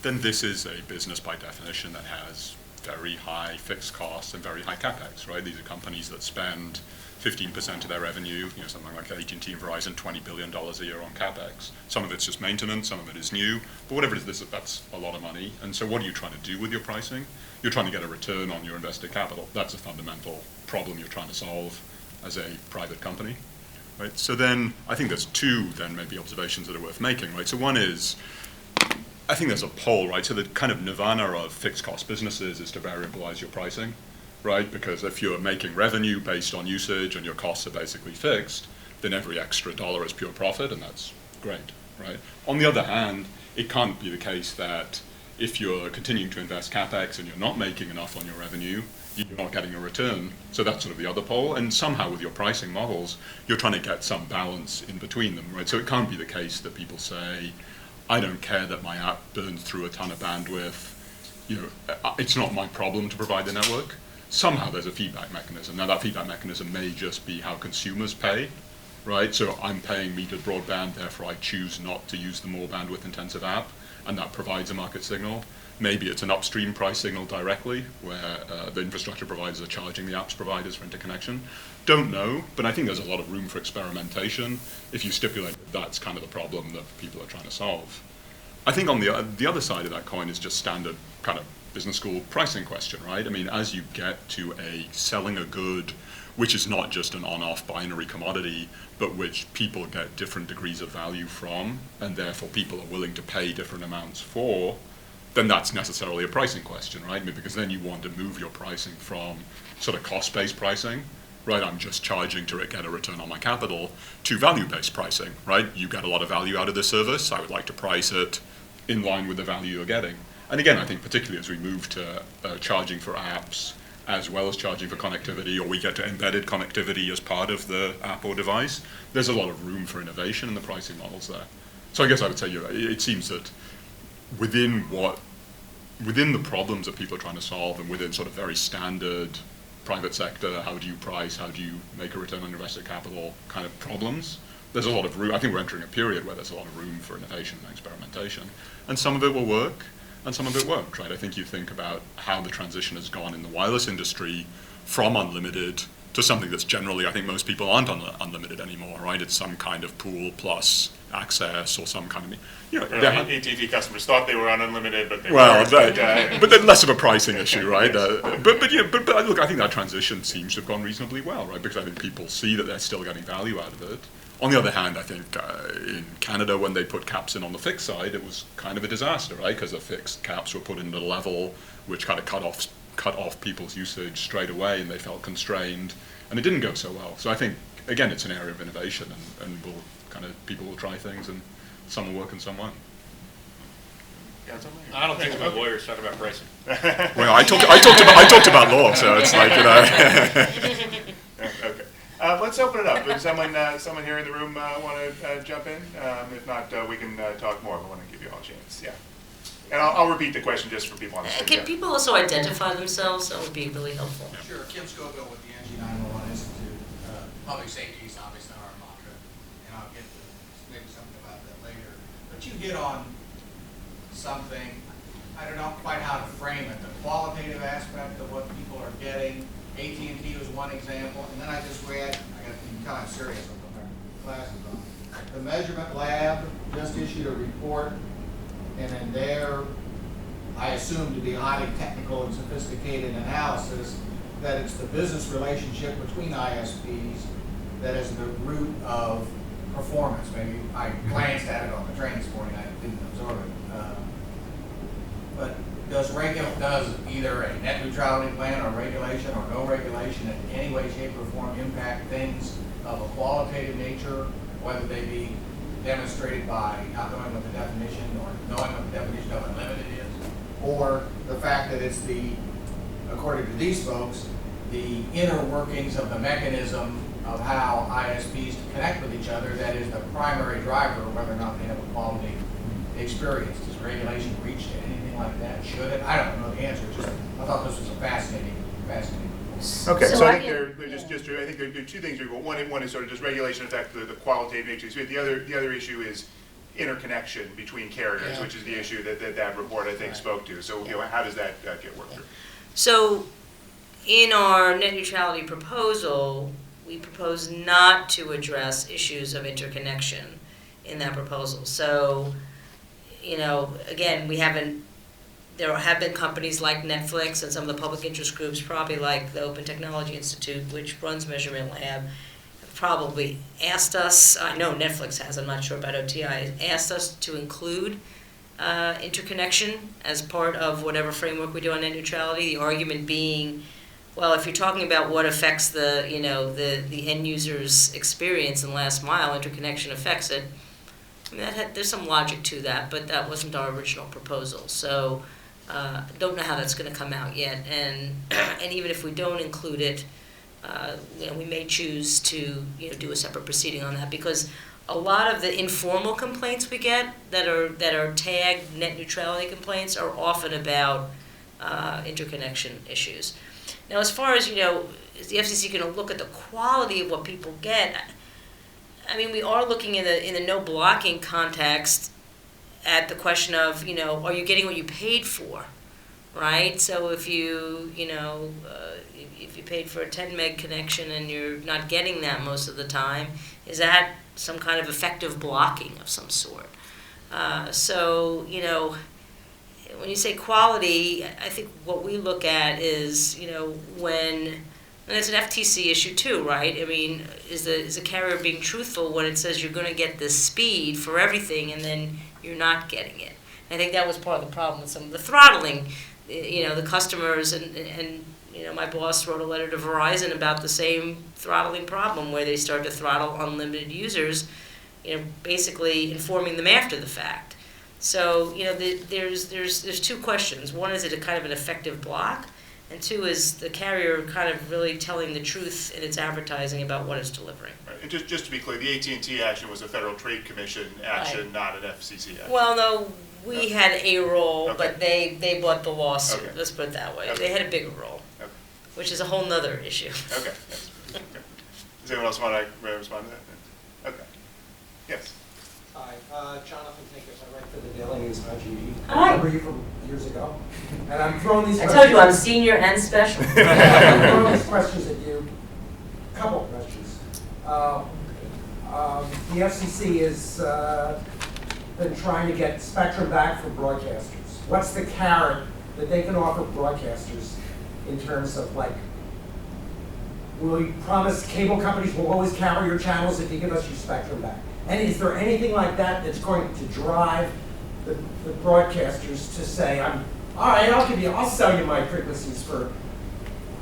then this is a business by definition that has very high fixed costs and very high capex, right? These are companies that spend 15% of their revenue, you know, something like AT&T and Verizon, $20 billion a year on capex. Some of it's just maintenance, some of it is new, but whatever it is, that's a lot of money. And so what are you trying to do with your pricing? You're trying to get a return on your invested capital. That's a fundamental problem you're trying to solve as a private company, right? So then I think there's two then maybe observations that are worth making, right? So one is, I think there's a poll, right? So the kind of nirvana of fixed cost businesses is to variabilize your pricing, right? Because if you're making revenue based on usage and your costs are basically fixed, then every extra dollar is pure profit, and that's great, right? On the other hand, it can't be the case that if you're continuing to invest capex and you're not making enough on your revenue, you're not getting a return. So that's sort of the other pole. And somehow with your pricing models, you're trying to get some balance in between them, right? So it can't be the case that people say, I don't care that my app burns through a ton of bandwidth. You know, it's not my problem to provide the network. Somehow there's a feedback mechanism. Now that feedback mechanism may just be how consumers pay, right? So I'm paying metered broadband, therefore I choose not to use the more bandwidth intensive app, and that provides a market signal. Maybe it's an upstream price signal directly, where the infrastructure providers are charging the apps providers for interconnection. Don't know, but I think there's a lot of room for experimentation if you stipulate that's kind of the problem that people are trying to solve. I think on the other side of that coin is just standard kind of business school pricing question, right? I mean, as you get to selling a good, which is not just an on-off binary commodity, but which people get different degrees of value from, and therefore people are willing to pay different amounts for, then that's necessarily a pricing question, right? I mean, because then you want to move your pricing from sort of cost-based pricing, right? I'm just charging to get a return on my capital, to value-based pricing, right? You get a lot of value out of this service. I would like to price it in line with the value you're getting. And again, I think particularly as we move to charging for apps, as well as charging for connectivity, or we get to embedded connectivity as part of the app or device, there's a lot of room for innovation in the pricing models there. So I guess I would say it seems that within the problems that people are trying to solve, and within sort of very standard private sector, how do you price, how do you make a return on invested capital kind of problems, there's a lot of room. I think we're entering a period where there's a lot of room for innovation and experimentation. And some of it will work, and some of it won't, right? I think you think about how the transition has gone in the wireless industry from unlimited to something that's generally, I think most people aren't unlimited anymore, right? It's some kind of pool plus access or some kind of, you know, AT&T customers thought they were on unlimited, but they well, weren't. but then less of a pricing issue, right? But look, I think that transition seems to have gone reasonably well, right? Because I think people see that they're still getting value out of it. On the other hand, I think in Canada, when they put caps in on the fixed side, it was kind of a disaster, right? Because the fixed caps were put in at a level which kind of cut off people's usage straight away, and they felt constrained, and it didn't go so well. So I think, again, it's an area of innovation, and people will try things, and some will work and some won't. I don't think the lawyers talk about pricing. Well, I talked about law, so it's like, you know. Okay. Let's open it up. Does someone here in the room want to jump in? If not, we can talk more. I want to give you all a chance. Yeah. And I'll repeat the question just for people on the screen. Can people also identify themselves? That would be really helpful. Sure. Kim Scoville with the NG911 Institute. Public safety is obviously our mantra, and I'll get to maybe something about that later. But you hit on something, I don't know quite how to frame it, the qualitative aspect of what people are getting. AT&T was one example, and then I just read, I got to be kind of serious with my glasses on. The Measurement Lab just issued a report, and in their, I assume to be highly technical and sophisticated analysis, that it's the business relationship between ISPs that is the root of performance. Maybe I glanced at it on the train this morning, I didn't absorb it. But does either a net neutrality plan or regulation or no regulation in any way, shape, or form impact things of a qualitative nature, whether they be demonstrated by not knowing what the definition or knowing what the definition of unlimited is, or the fact that it's according to these folks, the inner workings of the mechanism of how ISPs connect with each other that is the primary driver of whether or not they have a quality experience. Does regulation reach to anything like that? Should it? I don't know the answer. I thought this was a fascinating. Okay, so I think I there are two things. One is sort of does regulation affect the qualitative nature? The other issue is interconnection between carriers, which is the issue that report I think spoke to. So how does that get worked through? So in our net neutrality proposal, we propose not to address issues of interconnection in that proposal. So, again, there have been companies like Netflix and some of the public interest groups, probably like the Open Technology Institute, which runs Measurement Lab, have probably asked us, I know Netflix has, I'm not sure about OTI, asked us to include interconnection as part of whatever framework we do on net neutrality. The argument being, well, if you're talking about what affects the end user's experience in last mile, interconnection affects it. I mean, there's some logic to that, but that wasn't our original proposal. So, don't know how that's going to come out yet. And even if we don't include it, we may choose to do a separate proceeding on that, because a lot of the informal complaints we get that are tagged net neutrality complaints are often about interconnection issues. Now, as far as, is the FCC going to look at the quality of what people get? I mean, we are looking in the no blocking context at the question of, are you getting what you paid for, right? So if you paid for a 10 meg connection and you're not getting that most of the time, is that some kind of effective blocking of some sort? So, when you say quality, I think what we look at is, and it's an FTC issue too, right? I mean, is the carrier being truthful when it says you're going to get this speed for everything and then you're not getting it? I think that was part of the problem with some of the throttling. The customers and my boss wrote a letter to Verizon about the same throttling problem where they start to throttle unlimited users, basically informing them after the fact. So, there's two questions. One, is it a kind of an effective block? And two, is the carrier kind of really telling the truth in its advertising about what it's delivering? Right. And just to be clear, the AT&T action was a Federal Trade Commission action, Right. not an FCC action. Well, no, we had a role, Okay. but they bought the lawsuit. Okay. Let's put it that way. Okay. They had a bigger role, Okay. which is a whole nother issue. Okay. Yes. Okay. Does anyone else want to respond to that? Okay. Yes. Hi, Jonathan Pincus. I write for the Daily News on Gigi. Hi. I remember you from years ago. And I'm throwing these I questions. told you I'm senior and special. I'm throwing these questions at you. A couple of questions. The FCC has been trying to get spectrum back from broadcasters. What's the carrot that they can offer broadcasters in terms of, like, will you promise cable companies will always carry your channels if you give us your spectrum back? And is there anything like that that's going to drive the broadcasters to say, all right, I'll sell you my frequencies for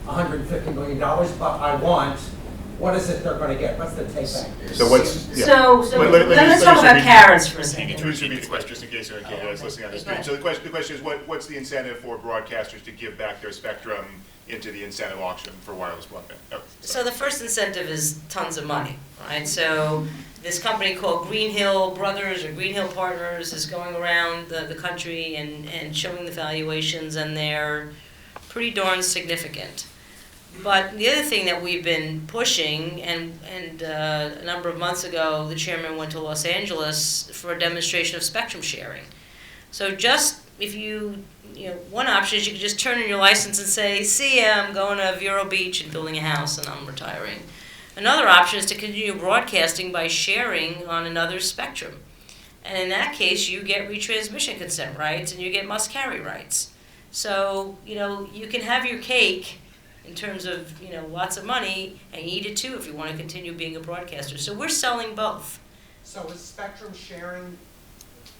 $150 million, but I want, what is it they're going to get? What's the take back? So what's, yeah. So let's talk about carrots for a second. Please repeat the question, just in case anyone is listening on the screen. So the question is, what's the incentive for broadcasters to give back their spectrum into the incentive auction for wireless broadband? Oh, so the first incentive is tons of money, right? So this company called Green Hill Brothers or Green Hill Partners is going around the country and showing the valuations, and they're pretty darn significant. But the other thing that we've been pushing, and a number of months ago, the chairman went to Los Angeles for a demonstration of spectrum sharing. So just if one option is you could just turn in your license and say, see ya, I'm going to Vero Beach and building a house and I'm retiring. Another option is to continue broadcasting by sharing on another spectrum. And in that case, you get retransmission consent rights and you get must-carry rights. So, you can have your cake in terms of, lots of money, and eat it too if you want to continue being a broadcaster. So we're selling both. So is spectrum sharing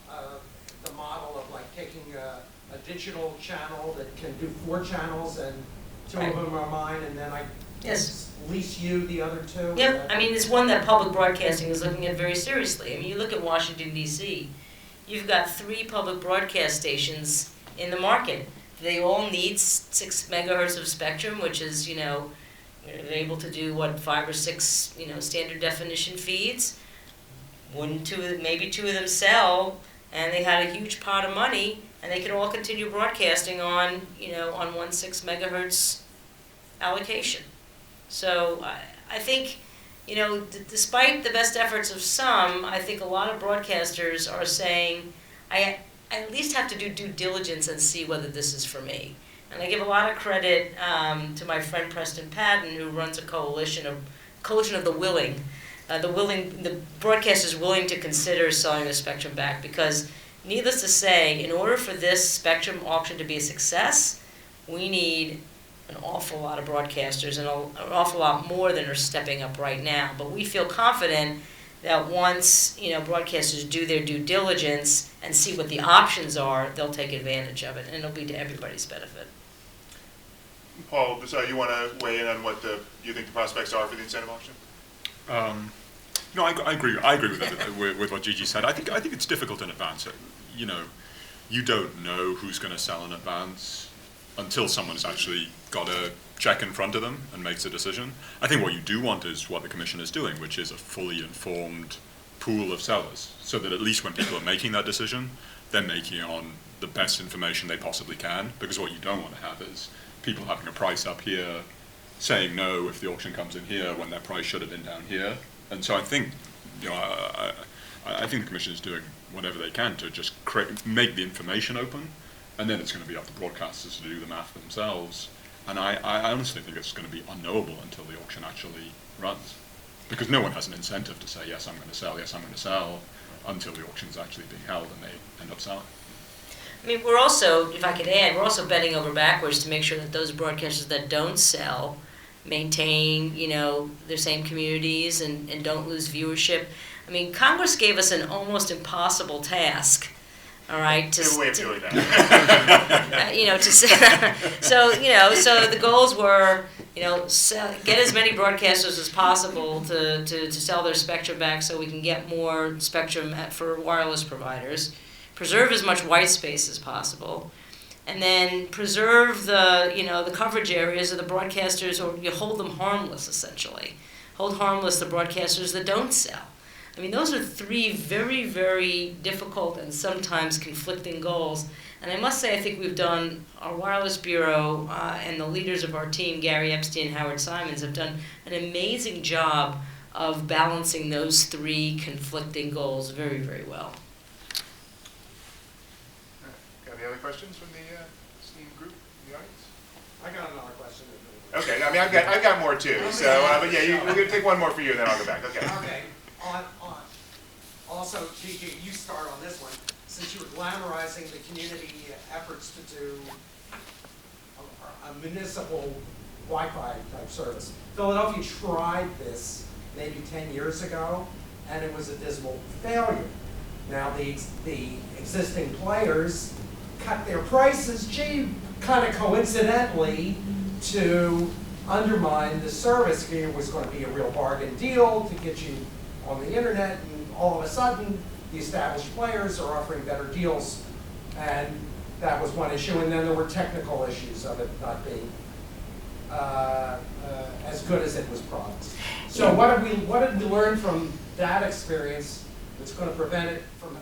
the model of, like, taking a digital channel that can do 4 channels and 2 of them are mine, and then I lease you the other 2? Yep, it's one that public broadcasting is looking at very seriously. You look at Washington, D.C., you've got 3 public broadcast stations in the market. They all need 6 megahertz of spectrum, which is, they're able to do, 5 or 6, standard definition feeds. Maybe 2 of them sell, and they had a huge pot of money, and they could all continue broadcasting on, on 1 6 megahertz allocation. So I think, despite the best efforts of some, I think a lot of broadcasters are saying, I at least have to do due diligence and see whether this is for me. And I give a lot of credit to my friend Preston Patton, who runs a coalition of the willing. The broadcasters willing to consider selling the spectrum back, because needless to say, in order for this spectrum auction to be a success, we need an awful lot of broadcasters and an awful lot more than are stepping up right now. But we feel confident that once broadcasters do their due diligence and see what the options are, they'll take advantage of it, and it'll be to everybody's benefit. Paul, so you want to weigh in on what you think the prospects are for the incentive auction? I agree. I agree with what Gigi said. I think it's difficult in advance. You don't know who's going to sell in advance until someone's actually got a check in front of them and makes a decision. I think what you do want is what the Commission is doing, which is a fully informed pool of sellers, so that at least when people are making that decision, they're making it on the best information they possibly can, because what you don't want to have is people having a price up here, saying no if the auction comes in here when their price should have been down here. And so I think, I think the Commission is doing whatever they can to just make the information open, and then it's going to be up to broadcasters to do the math themselves. And I honestly think it's going to be unknowable until the auction actually runs, because no one has an incentive to say, yes, I'm going to sell, until the auction's actually being held and they end up selling. We're also, if I could add, we're also bending over backwards to make sure that those broadcasters that don't sell maintain, their same communities and don't lose viewership. Congress gave us an almost impossible task. All right. To way of doing that. So the goals were, get as many broadcasters as possible to sell their spectrum back, so we can get more spectrum for wireless providers, preserve as much white space as possible, and then preserve the coverage areas of the broadcasters, or you hold them harmless, essentially. Hold harmless the broadcasters that don't sell. Those are 3 very, very difficult and sometimes conflicting goals. And I must say, I think we've done, our Wireless Bureau and the leaders of our team, Gary Epstein and Howard Simons, have done an amazing job of balancing those 3 conflicting goals very, very well. Got any other questions from the esteemed group in the audience? I got another question. Okay, I've got more too. So, but yeah, we're going to take one more for you, and then I'll go back. Okay. Okay. Also, Gigi, you start on this one, since you were glamorizing the community efforts to do a municipal Wi-Fi type service. Philadelphia tried this maybe 10 years ago, and it was a dismal failure. Now the existing players cut their prices, kind of coincidentally, to undermine the service. It was going to be a real bargain deal to get you on the internet, and all of a sudden, the established players are offering better deals, and that was one issue. And then there were technical issues of it not being as good as it was promised. So what did we learn from that experience that's going to prevent it from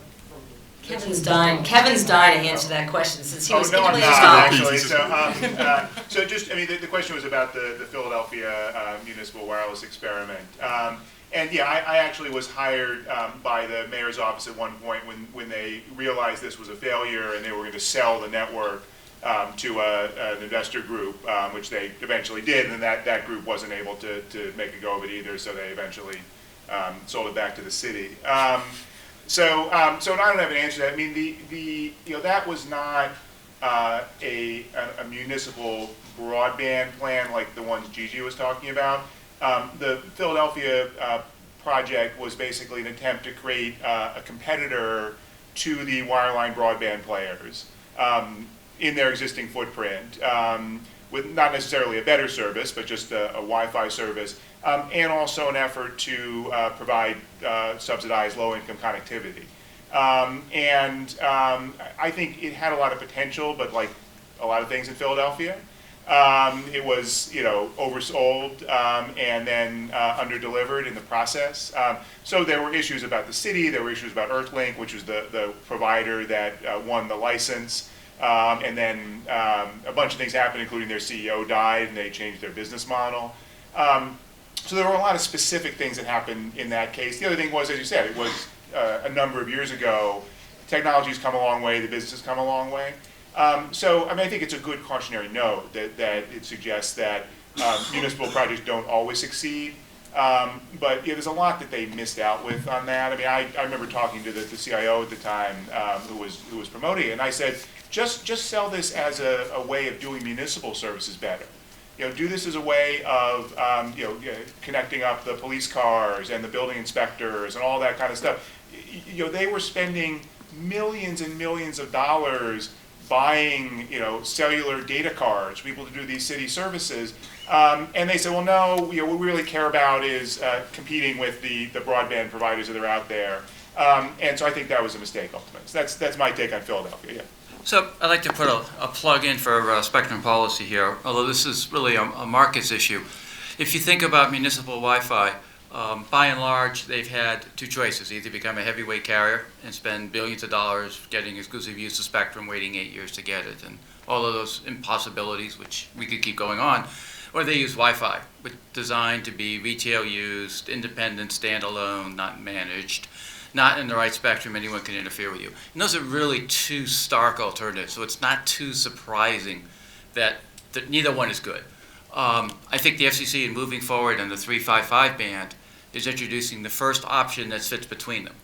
Kevin's dying to answer that question since he was no, I'm Italy's not, top. actually. So just, I mean, the question was about the Philadelphia municipal wireless experiment. And yeah, I actually was hired by the mayor's office at one point when they realized this was a failure and they were going to sell the network to an investor group, which they eventually did, and that group wasn't able to make a go of it either, so they eventually sold it back to the city. So I don't have an answer to that. I mean, that was not a municipal broadband plan like the ones Gigi was talking about. The Philadelphia project was basically an attempt to create a competitor to the wireline broadband players in their existing footprint, with not necessarily a better service, but just a Wi-Fi service, and also an effort to provide subsidized low-income connectivity. I think it had a lot of potential, but like a lot of things in Philadelphia, it was, oversold and then underdelivered in the process. So there were issues about the city, there were issues about Earthlink, which was the provider that won the license. And then a bunch of things happened, including their CEO died and they changed their business model. So there were a lot of specific things that happened in that case. The other thing was, as you said, it was a number of years ago. Technology's come a long way, the business has come a long way. So, I think it's a good cautionary note that it suggests that municipal projects don't always succeed. But there's a lot that they missed out with on that. I remember talking to the CIO at the time who was promoting it, and I said, just sell this as a way of doing municipal services better. Do this as a way of connecting up the police cars and the building inspectors and all that kind of stuff. They were spending millions and millions of dollars buying cellular data cards for people to do these city services, and they said, well, no, what we really care about is competing with the broadband providers that are out there, and so I think that was a mistake ultimately. So that's my take on Philadelphia. Yeah. So I'd like to put a plug in for spectrum policy here, although this is really a markets issue. If you think about municipal Wi-Fi, by and large, they've had two choices: either become a heavyweight carrier and spend billions of dollars getting exclusive use of spectrum, waiting 8 years to get it, and all of those impossibilities, which we could keep going on, or they use Wi-Fi, but designed to be retail used, independent, standalone, not managed, not in the right spectrum, anyone can interfere with you. And those are really two stark alternatives, so it's not too surprising that neither one is good. I think the FCC, in moving forward on the 355 band, is introducing the first option that fits between them,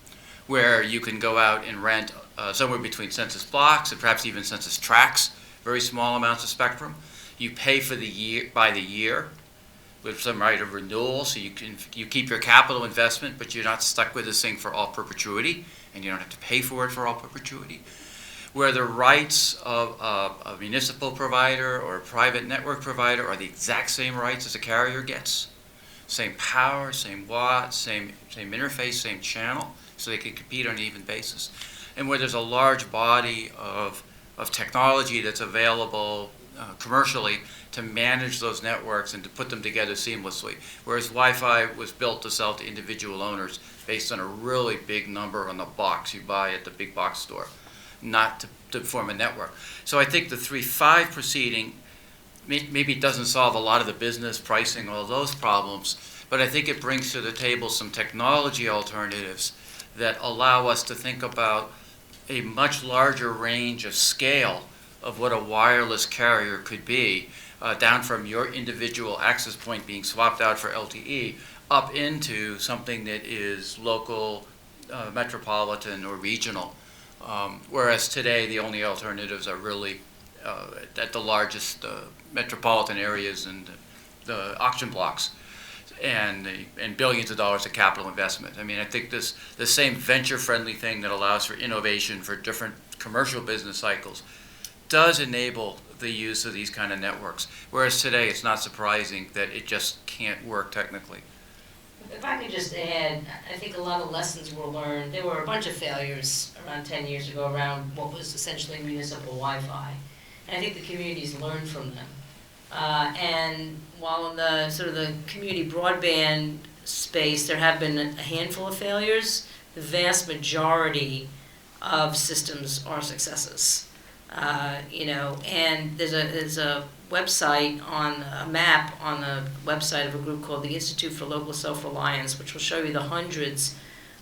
where you can go out and rent somewhere between census blocks and perhaps even census tracts, very small amounts of spectrum. You pay for the year by the year with some right of renewal, so you keep your capital investment, but you're not stuck with this thing for all perpetuity, and you don't have to pay for it for all perpetuity. Where the rights of a municipal provider or a private network provider are the exact same rights as a carrier gets. Same power, same watt, same interface, same channel, so they can compete on an even basis. And where there's a large body of technology that's available commercially to manage those networks and to put them together seamlessly. Whereas Wi-Fi was built to sell to individual owners based on a really big number on the box you buy at the big box store, not to form a network. So I think the 3.5 proceeding maybe doesn't solve a lot of the business, pricing, all those problems, but I think it brings to the table some technology alternatives that allow us to think about a much larger range of scale of what a wireless carrier could be, down from your individual access point being swapped out for LTE, up into something that is local, metropolitan, or regional. Whereas today, the only alternatives are really at the largest metropolitan areas and the auction blocks, and billions of dollars of capital investment. I mean, I think the same venture-friendly thing that allows for innovation for different commercial business cycles does enable the use of these kind of networks. Whereas today, it's not surprising that it just can't work technically. If I could just add, I think a lot of lessons were learned. There were a bunch of failures around 10 years ago around what was essentially municipal Wi-Fi. And I think the communities learned from them. And while in the sort of the community broadband space, there have been a handful of failures, the vast majority of systems are successes. And there's a website on a map on the website of a group called the Institute for Local Self-Reliance, which will show you the hundreds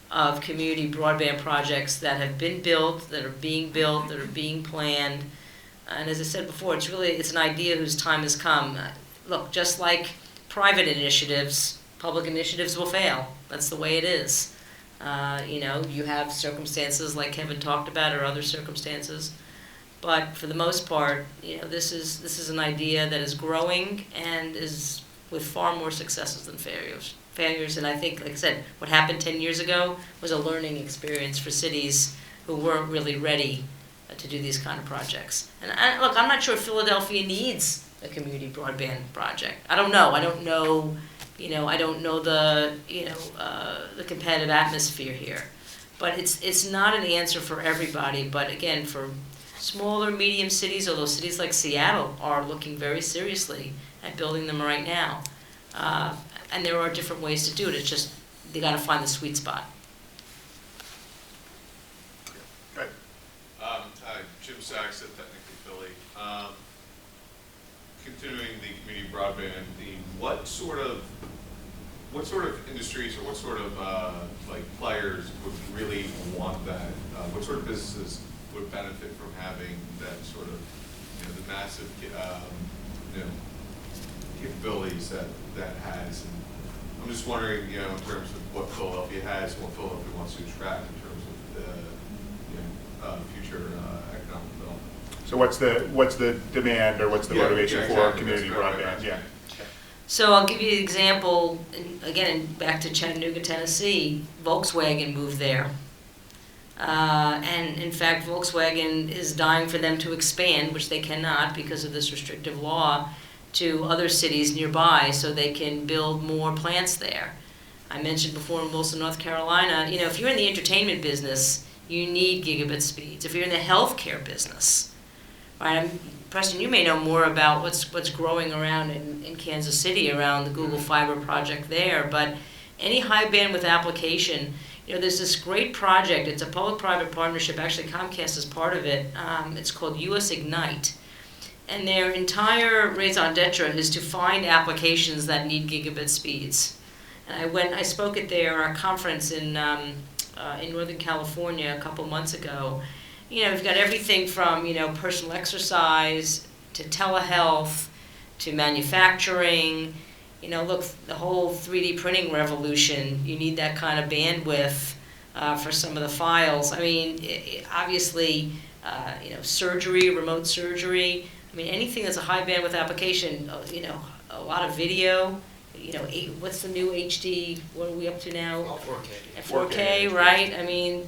of community broadband projects that have been built, that are being built, that are being planned. And as I said before, it's an idea whose time has come. Look, just like private initiatives, public initiatives will fail. That's the way it is. You have circumstances like Kevin talked about, or other circumstances. But for the most part, this is an idea that is growing and is with far more successes than failures. And I think, like I said, what happened 10 years ago was a learning experience for cities who weren't really ready to do these kind of projects. And look, I'm not sure Philadelphia needs a community broadband project. I don't know. I don't know the competitive atmosphere here. But it's not an answer for everybody. But again, for smaller, medium cities, although cities like Seattle are looking very seriously at building them right now. And there are different ways to do it. It's just, they got to find the sweet spot. Right. Jim Sachs at Technically Philly. Continuing the community broadband theme, what sort of industries or what sort of players would really want that? What sort of businesses would benefit from having that sort of, the massive, capabilities that has? And I'm just wondering, in terms of what Philadelphia has and what Philadelphia wants to attract in terms of the future economic development. So what's the demand, or what's the motivation for exactly. community broadband? Yeah. So I'll give you an example, again, back to Chattanooga, Tennessee. Volkswagen moved there. And in fact, Volkswagen is dying for them to expand, which they cannot because of this restrictive law, to other cities nearby so they can build more plants there. I mentioned before in Wilson, North Carolina, if you're in the entertainment business, you need gigabit speeds. If you're in the healthcare business, right? Preston, you may know more about what's growing around in Kansas City around the Google Fiber project there, but any high bandwidth application, there's this great project. It's a public-private partnership. Actually, Comcast is part of it. It's called US Ignite. And their entire raison d'etre is to find applications that need gigabit speeds. And I spoke at their conference in Northern California a couple months ago. We've got everything from, personal exercise to telehealth to manufacturing. Look, the whole 3D printing revolution, you need that kind of bandwidth for some of the files. I mean, obviously, surgery, remote surgery. I mean, anything that's a high bandwidth application, a lot of video. What's the new HD? What are we up to now? 4K. At 4K, right? I mean,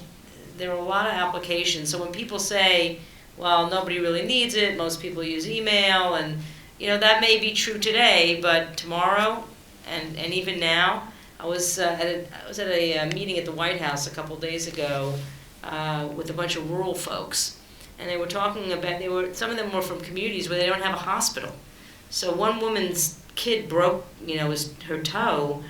there are a lot of applications. So when people say, well, nobody really needs it, most people use email, and that may be true today, but tomorrow and even now, I was at a meeting at the White House a couple days ago with a bunch of rural folks, and they were talking about, some of them were from communities where they don't have a hospital. So one woman's kid broke, her toe,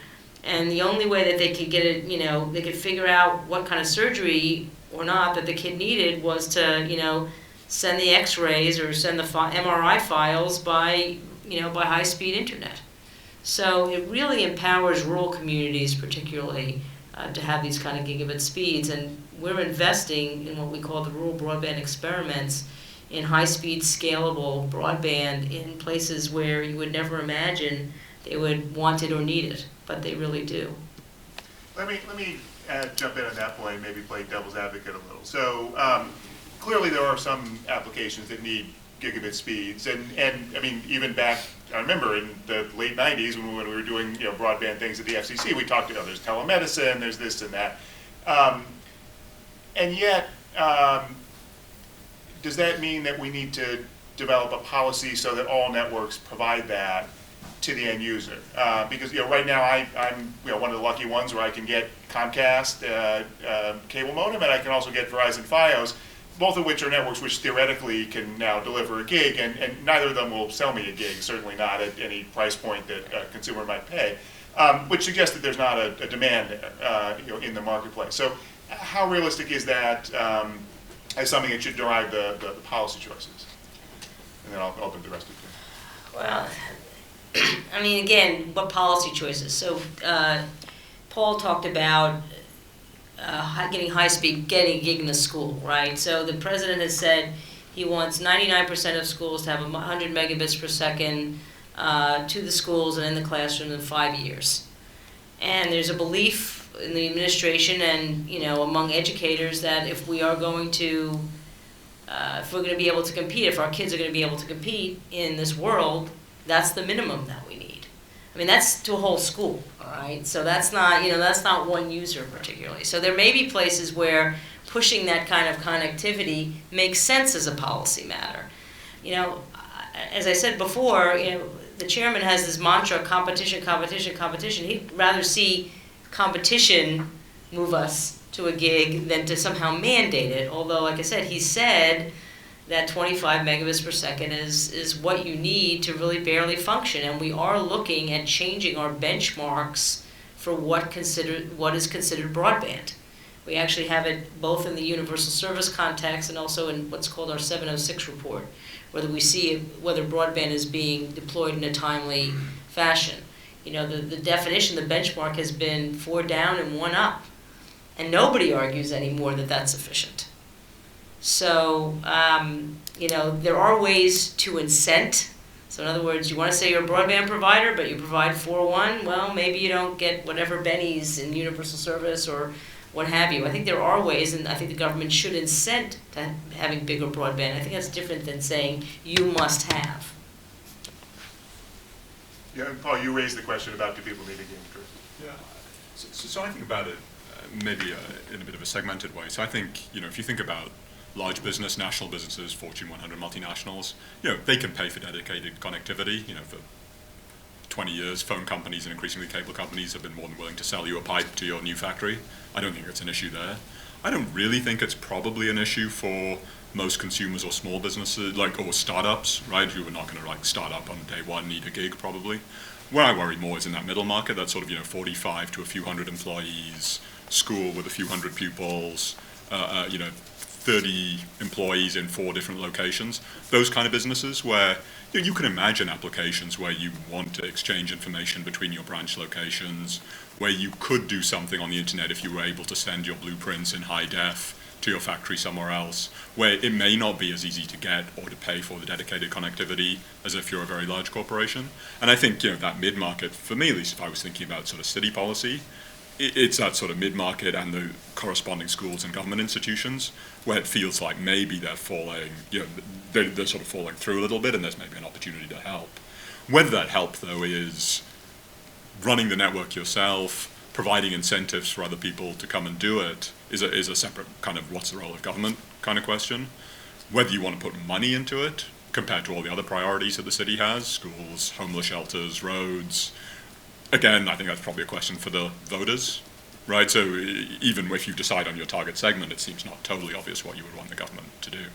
and the only way that they could get it, they could figure out what kind of surgery or not that the kid needed was to, send the x-rays or send the MRI files by high-speed internet. So it really empowers rural communities particularly to have these kind of gigabit speeds, and we're investing in what we call the rural broadband experiments in high-speed scalable broadband in places where you would never imagine they would want it or need it. but they really do. Let me jump in on that point and maybe play devil's advocate a little. So clearly there are some applications that need gigabit speeds, and I mean, even back, I remember in the late 90s when we were doing broadband things at the FCC, we talked about there's telemedicine, there's this and that. And yet, does that mean that we need to develop a policy so that all networks provide that to the end user? Because right now I'm one of the lucky ones where I can get Comcast cable modem, and I can also get Verizon Fios, both of which are networks which theoretically can now deliver a gig, and neither of them will sell me a gig, certainly not at any price point that a consumer might pay, which suggests that there's not a demand in the marketplace. So how realistic is that as something that should drive the policy choices? And then I'll open the rest of it. Well, I mean, again, what policy choices? So Paul talked about getting high-speed, getting a gig in the school, right? So the president has said he wants 99% of schools to have 100 megabits per second to the schools and in the classroom in 5 years. And there's a belief in the administration and among educators that if we are going to, if we're going to be able to compete, if our kids are going to be able to compete in this world, that's the minimum that we need. I mean, that's to a whole school, all right? So that's not, that's not one user particularly. So there may be places where pushing that kind of connectivity makes sense as a policy matter. As I said before, the chairman has this mantra, competition, competition, competition. He'd rather see competition move us to a gig than to somehow mandate it. Although, like I said, he said that 25 megabits per second is what you need to really barely function. And we are looking at changing our benchmarks for what is considered broadband. We actually have it both in the universal service context and also in what's called our 706 report, whether we see whether broadband is being deployed in a timely fashion. The definition, the benchmark has been 4 down and 1 up. And nobody argues anymore that that's sufficient. So, there are ways to incent. So in other words, you want to say you're a broadband provider, but you provide 4.1, well, maybe you don't get whatever bennies in universal service or what have you. I think there are ways, and I think the government should incent to having bigger broadband. I think that's different than saying you must have. Yeah, and Paul, you raised the question about do people need a gig first? Yeah. So I think about it maybe in a bit of a segmented way. So I think, if you think about large business, national businesses, Fortune 100 multinationals, they can pay for dedicated connectivity. For 20 years, phone companies and increasingly cable companies have been more than willing to sell you a pipe to your new factory. I don't think it's an issue there. I don't really think it's probably an issue for most consumers or small businesses, or startups, right, who are not going to start up on day one, need a gig probably. Where I worry more is in that middle market, that sort of 45 to a few hundred employees, school with a few hundred pupils, 30 employees in 4 different locations. Those kind of businesses where you can imagine applications where you want to exchange information between your branch locations, where you could do something on the internet if you were able to send your blueprints in high def to your factory somewhere else, where it may not be as easy to get or to pay for the dedicated connectivity as if you're a very large corporation. And I think that mid-market, for me at least, if I was thinking about sort of city policy, it's that sort of mid-market and the corresponding schools and government institutions where it feels like maybe they're falling, they're sort of falling through a little bit, and there's maybe an opportunity to help. Whether that help, though, is running the network yourself, providing incentives for other people to come and do it, is a separate kind of what's the role of government kind of question. Whether you want to put money into it compared to all the other priorities that the city has, schools, homeless shelters, roads, again, I think that's probably a question for the voters, right? So even if you decide on your target segment, it seems not totally obvious what you would want the government to do.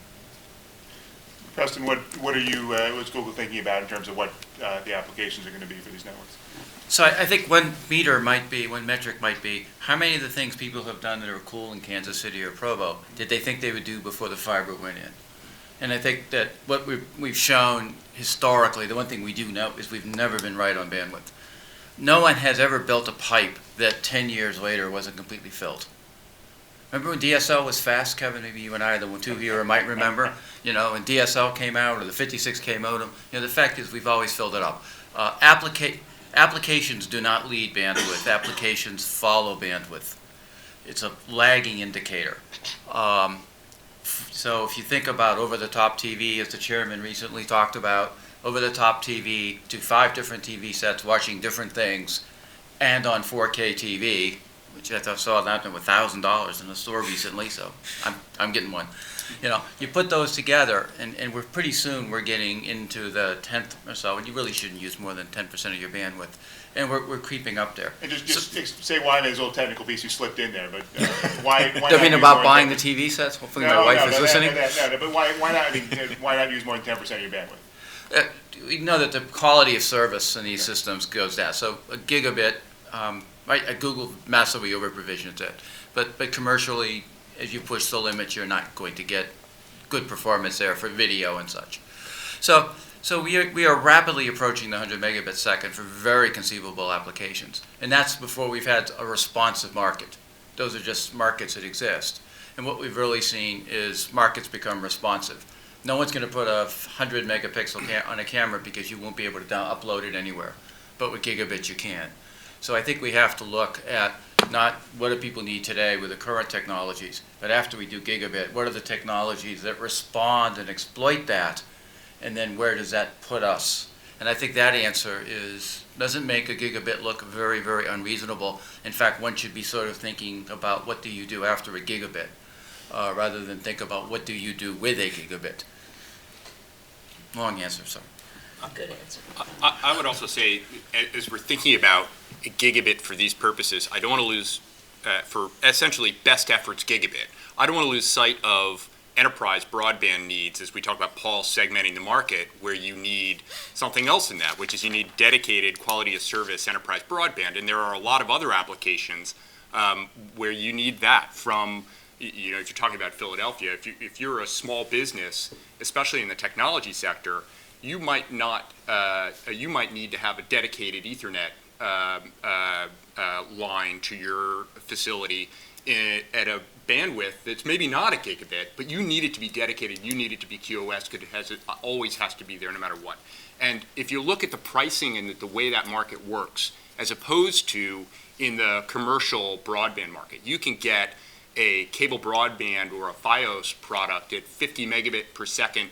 Preston, what's Google thinking about in terms of what the applications are going to be for these networks? So I think one metric might be, how many of the things people have done that are cool in Kansas City or Provo did they think they would do before the fiber went in? And I think that what we've shown historically, the one thing we do know is we've never been right on bandwidth. No one has ever built a pipe that 10 years later wasn't completely filled. Remember when DSL was fast, Kevin? Maybe you and I, the two here, might remember. When DSL came out or the 56K modem. The fact is we've always filled it up. applications do not lead bandwidth. Applications follow bandwidth. It's a lagging indicator. So if you think about over-the-top TV, as the chairman recently talked about, over-the-top TV to 5 different TV sets watching different things, and on 4K TV, which I saw that with $1,000 in the store recently, so I'm getting one. You know, you put those together, and we're pretty soon we're getting into the 10th or so, and you really shouldn't use more than 10% of your bandwidth, and we're creeping up there. And just say why there's a little technical piece you slipped in there, but why I not mean use about more buying than- the TV sets? Hopefully No, my wife no, is listening. No, but why not? I mean, why not use more than 10% of your bandwidth? We know that the quality of service in these systems goes down. So a gigabit, right, at Google massively over provisions it. But commercially, as you push the limits, you're not going to get good performance there for video and such. So we are rapidly approaching the 100 megabits second for very conceivable applications. And that's before we've had a responsive market. Those are just markets that exist. And what we've really seen is markets become responsive. No one's going to put a 100 megapixel on a camera because you won't be able to upload it anywhere. But with gigabit you can. So I think we have to look at not what do people need today with the current technologies, but after we do gigabit, what are the technologies that respond and exploit that, and then where does that put us? And I think that answer doesn't make a gigabit look very, very unreasonable. In fact, one should be sort of thinking about what do you do after a gigabit, rather than think about what do you do with a gigabit. Long answer, sorry. Good answer. I would also say, as we're thinking about a gigabit for these purposes, I don't want to lose, for essentially best efforts gigabit, I don't want to lose sight of enterprise broadband needs as we talk about Paul segmenting the market, where you need something else in that, which is you need dedicated quality of service enterprise broadband. And there are a lot of other applications where you need that from, you know, if you're talking about Philadelphia, if you're a small business, especially in the technology sector, you might not, you might need to have a dedicated Ethernet line to your facility at a bandwidth that's maybe not a gigabit, but you need it to be dedicated, you need it to be QoS, because it always has to be there no matter what. And if you look at the pricing and the way that market works, as opposed to in the commercial broadband market, you can get a cable broadband or a Fios product at 50 megabit per second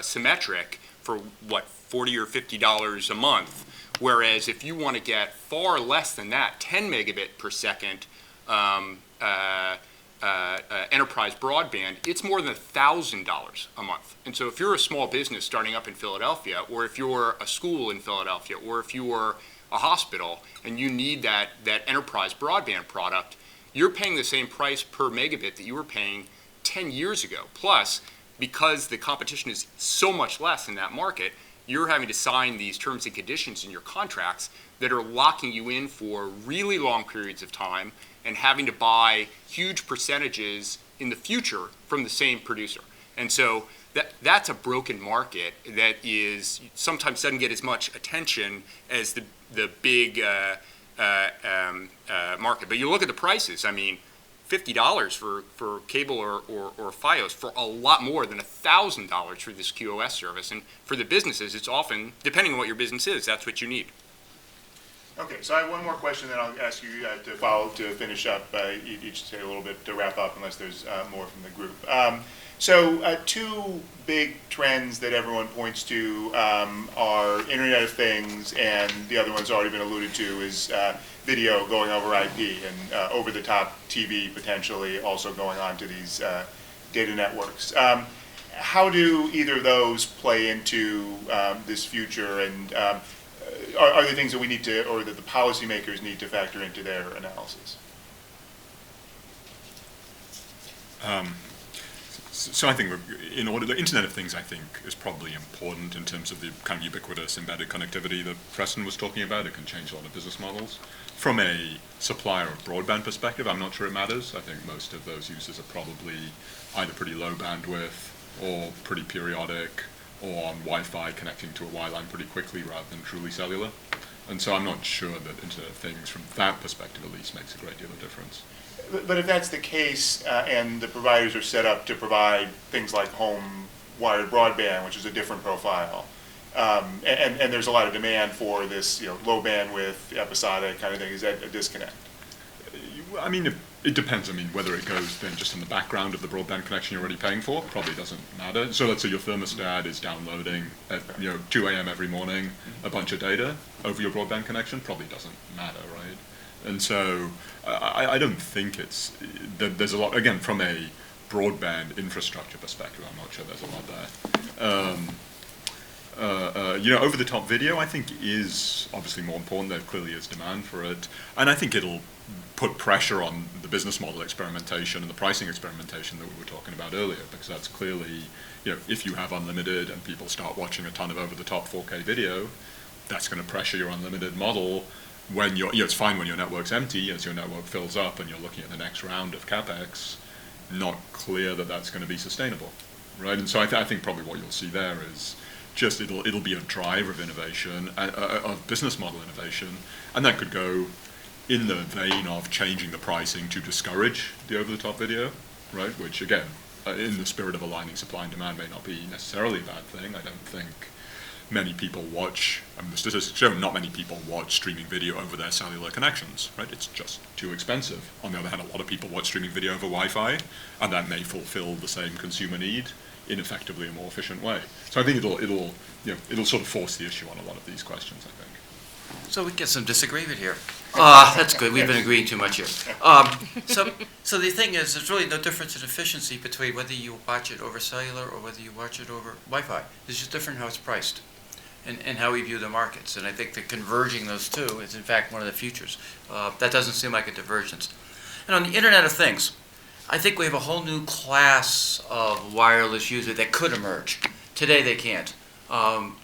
symmetric for what, $40 or $50 a month, whereas if you want to get far less than that, 10 megabit per second enterprise broadband, it's more than $1,000 a month. And so if you're a small business starting up in Philadelphia, or if you're a school in Philadelphia, or if you're a hospital and you need that enterprise broadband product, you're paying the same price per megabit that you were paying 10 years ago. Plus, because the competition is so much less in that market, you're having to sign these terms and conditions in your contracts that are locking you in for really long periods of time and having to buy huge percentages in the future from the same producer. And so that's a broken market that is sometimes doesn't get as much attention as the big market. But you look at the prices, I mean, $50 for cable or Fios for a lot more than $1,000 for this QoS service. And for the businesses, it's often, depending on what your business is, that's what you need. Okay, so I have one more question, then I'll ask you to follow to finish up. Each say a little bit to wrap up, unless there's more from the group. So two big trends that everyone points to are Internet of Things, and the other one's already been alluded to is video going over IP and over-the-top TV potentially also going on to these data networks. How do either of those play into this future, and are there things that we need to, or that the policymakers need to factor into their analysis? So I think the Internet of Things, I think, is probably important in terms of the kind of ubiquitous embedded connectivity that Preston was talking about. It can change a lot of business models. From a supplier of broadband perspective, I'm not sure it matters. I think most of those users are probably either pretty low bandwidth or pretty periodic, or on Wi-Fi connecting to a wireline pretty quickly rather than truly cellular. And so I'm not sure that Internet of Things, from that perspective at least, makes a great deal of difference. But if that's the case, and the providers are set up to provide things like home wired broadband, which is a different profile, And there's a lot of demand for this, low bandwidth, episodic kind of thing. Is that a disconnect? I mean, it depends. I mean, whether it goes then just in the background of the broadband connection you're already paying for, probably doesn't matter. So let's say your thermostat is downloading at 2 a.m. every morning a bunch of data over your broadband connection, probably doesn't matter, right? And so I don't think there's a lot, again, from a broadband infrastructure perspective, I'm not sure there's a lot there. Over-the-top video, I think, is obviously more important. There clearly is demand for it. And I think it'll put pressure on the business model experimentation and the pricing experimentation that we were talking about earlier, because that's clearly, if you have unlimited and people start watching a ton of over-the-top 4K video, that's going to pressure your unlimited model when it's fine when your network's empty. As your network fills up and you're looking at the next round of CapEx, not clear that that's going to be sustainable, right? And so I think probably what you'll see there is just it'll be a driver of innovation, of business model innovation, and that could go in the vein of changing the pricing to discourage the over-the-top video, right? Which again, in the spirit of aligning supply and demand, may not be necessarily a bad thing. I don't think many people watch, the statistics show not many people watch streaming video over their cellular connections, right? It's just too expensive. On the other hand, a lot of people watch streaming video over Wi-Fi, and that may fulfill the same consumer need in effectively a more efficient way. So I think it'll sort of force the issue on a lot of these questions, I think. So we get some disagreement here. That's good. We've been agreeing too much here. So the thing is, there's really no difference in efficiency between whether you watch it over cellular or whether you watch it over Wi-Fi. It's just different how it's priced and how we view the markets. And I think that converging those two is, in fact, one of the futures. That doesn't seem like a divergence. And on the Internet of Things, I think we have a whole new class of wireless users that could emerge. Today they can't.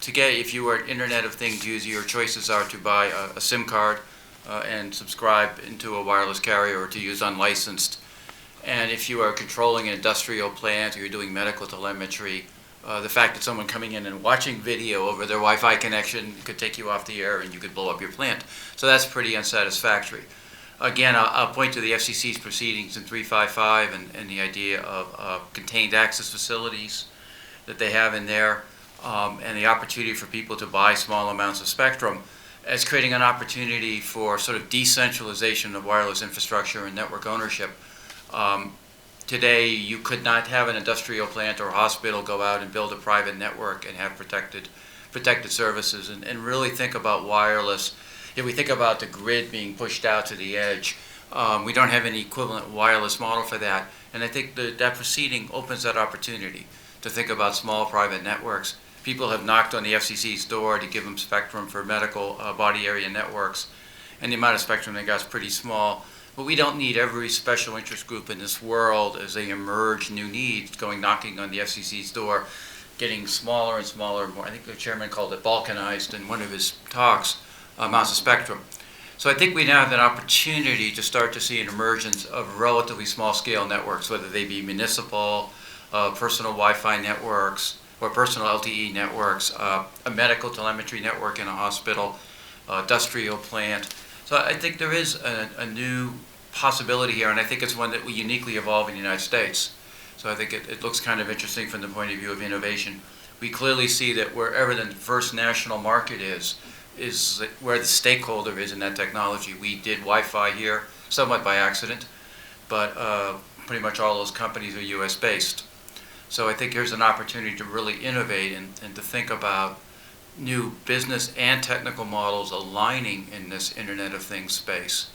Today, if you are an Internet of Things user, your choices are to buy a SIM card and subscribe into a wireless carrier, or to use unlicensed. And if you are controlling an industrial plant or you're doing medical telemetry, the fact that someone coming in and watching video over their Wi-Fi connection could take you off the air and you could blow up your plant. So that's pretty unsatisfactory. Again, I'll point to the FCC's proceedings in 355 and the idea of contained access facilities that they have in there, and the opportunity for people to buy small amounts of spectrum as creating an opportunity for sort of decentralization of wireless infrastructure and network ownership. Today, you could not have an industrial plant or a hospital go out and build a private network and have protected services and really think about wireless. If we think about the grid being pushed out to the edge, we don't have any equivalent wireless model for that. And I think that proceeding opens that opportunity to think about small private networks. People have knocked on the FCC's door to give them spectrum for medical body area networks, and the amount of spectrum they got is pretty small. But we don't need every special interest group in this world as they emerge new needs going knocking on the FCC's door, getting smaller and smaller. I think the chairman called it balkanized in one of his talks, amounts of spectrum. So I think we now have an opportunity to start to see an emergence of relatively small scale networks, whether they be municipal, personal Wi-Fi networks, or personal LTE networks, a medical telemetry network in a hospital, industrial plant. So I think there is a new possibility here, and I think it's one that we uniquely evolve in the United States. So I think it looks kind of interesting from the point of view of innovation. We clearly see that wherever the first national market is where the stakeholder is in that technology. We did Wi-Fi here, somewhat by accident, but pretty much all those companies are US based. So I think here's an opportunity to really innovate and to think about new business and technical models aligning in this Internet of Things space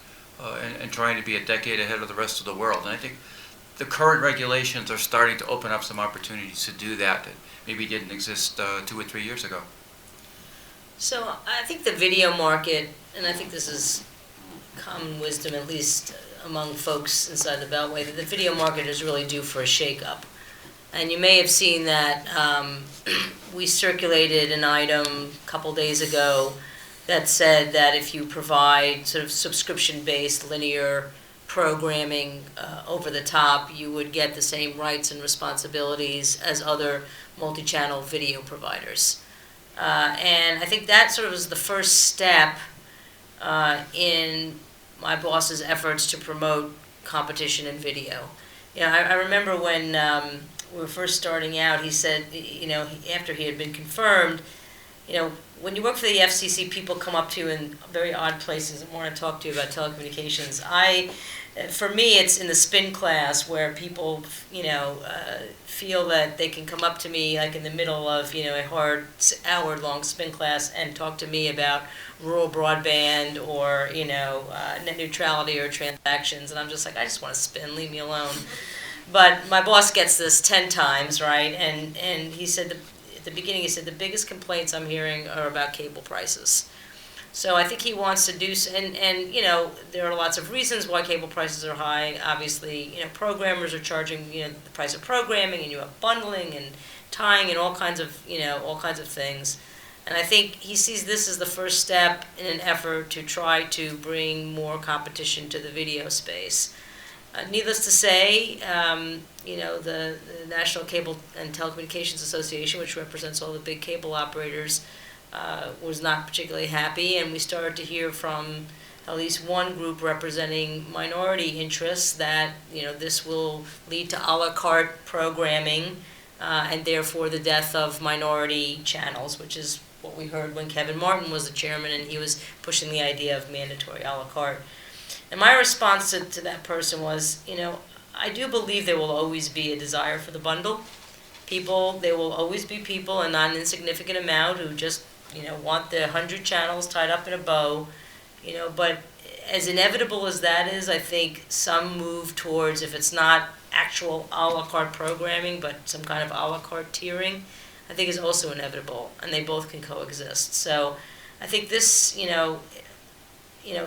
and trying to be a decade ahead of the rest of the world. And I think the current regulations are starting to open up some opportunities to do that maybe didn't exist 2 or 3 years ago. So I think the video market, and I think this is common wisdom, at least among folks inside the Beltway, that the video market is really due for a shakeup. And you may have seen that we circulated an item a couple days ago that said that if you provide sort of subscription-based linear programming over the top, you would get the same rights and responsibilities as other multi-channel video providers. And I think that sort of was the first step in my boss's efforts to promote competition in video. You know, I remember when we were first starting out, he said, you know, after he had been confirmed, you know, when you work for the FCC, people come up to you in very odd places and want to talk to you about telecommunications. For me, it's in the spin class where people, you know, feel that they can come up to me like in the middle of, you know, a hard hour-long spin class and talk to me about rural broadband or, you know, net neutrality or transactions. And I'm just like, I just want to spin, leave me alone. But my boss gets this 10 times, right? And he said, at the beginning, he said, the biggest complaints I'm hearing are about cable prices. So I think he wants to do, and you know, there are lots of reasons why cable prices are high. Obviously, you know, programmers are charging, you know, the price of programming, and you have bundling and tying and all kinds of, you know, all kinds of things. And I think he sees this as the first step in an effort to try to bring more competition to the video space. Needless to say, you know, the National Cable and Telecommunications Association, which represents all the big cable operators, was not particularly happy, and we started to hear from at least one group representing minority interests that, you know, this will lead to a la carte programming and therefore the death of minority channels, which is what we heard when Kevin Martin was the chairman and he was pushing the idea of mandatory a la carte. And my response to that person was, you know, I do believe there will always be a desire for the bundle. There will always be people, a not insignificant amount, who just, you know, want the 100 channels tied up in a bow, you know, but as inevitable as that is, I think some move towards, if it's not actual a la carte programming, but some kind of a la carte tiering, I think is also inevitable, and they both can coexist. So I think this, you know,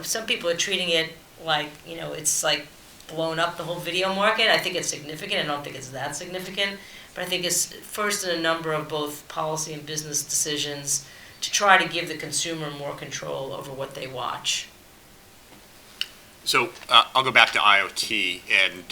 some people are treating it like, you know, it's like blown up the whole video market. I think it's significant. I don't think it's that significant, but I think it's first in a number of both policy and business decisions to try to give the consumer more control over what they watch. So I'll go back to IoT, and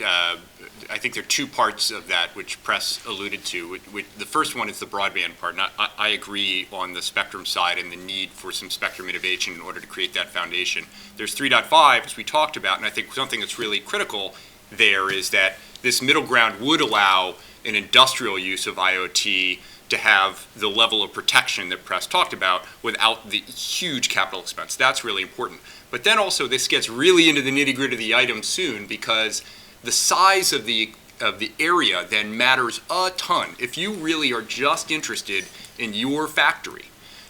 I think there are two parts of that which press alluded to. The first one is the broadband part, and I agree on the spectrum side and the need for some spectrum innovation in order to create that foundation. There's 3.5, as we talked about, and I think something that's really critical there is that this middle ground would allow an industrial use of IoT to have the level of protection that Press talked about without the huge capital expense. That's really important. But then also this gets really into the nitty-gritty of the item soon, because the size of the area then matters a ton. If you really are just interested in your factory,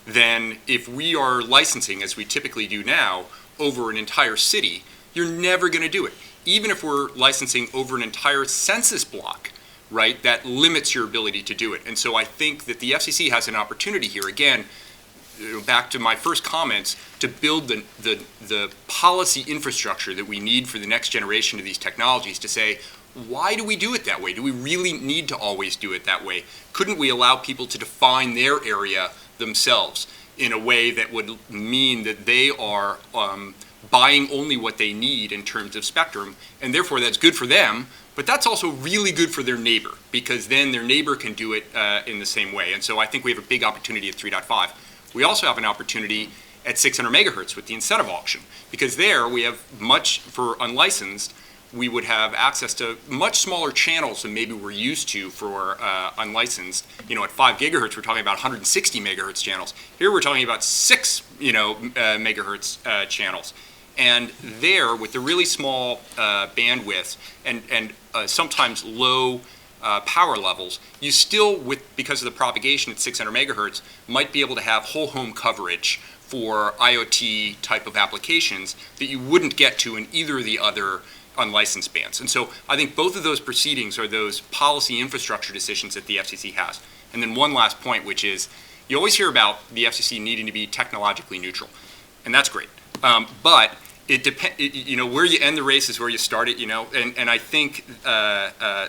then if we are licensing, as we typically do now, over an entire city, you're never going to do it. Even if we're licensing over an entire census block, right, that limits your ability to do it. And so I think that the FCC has an opportunity here, again, back to my first comments, to build the policy infrastructure that we need for the next generation of these technologies, to say, why do we do it that way? Do we really need to always do it that way? Couldn't we allow people to define their area themselves in a way that would mean that they are buying only what they need in terms of spectrum, and therefore that's good for them, but that's also really good for their neighbor, because then their neighbor can do it in the same way. And so I think we have a big opportunity at 3.5. We also have an opportunity at 600 megahertz with the incentive auction, because there we have much, for unlicensed, we would have access to much smaller channels than maybe we're used to for unlicensed. You know, at 5 gigahertz, we're talking about 160 megahertz channels. Here we're talking about 6, megahertz channels. And there, with the really small bandwidth and sometimes low power levels, you still, because of the propagation at 600 megahertz, might be able to have whole home coverage for IoT type of applications that you wouldn't get to in either of the other unlicensed bands. And so I think both of those proceedings are those policy infrastructure decisions that the FCC has. And then one last point, which is, you always hear about the FCC needing to be technologically neutral, and that's great. But it depends, where you end the race is where you start it, and I think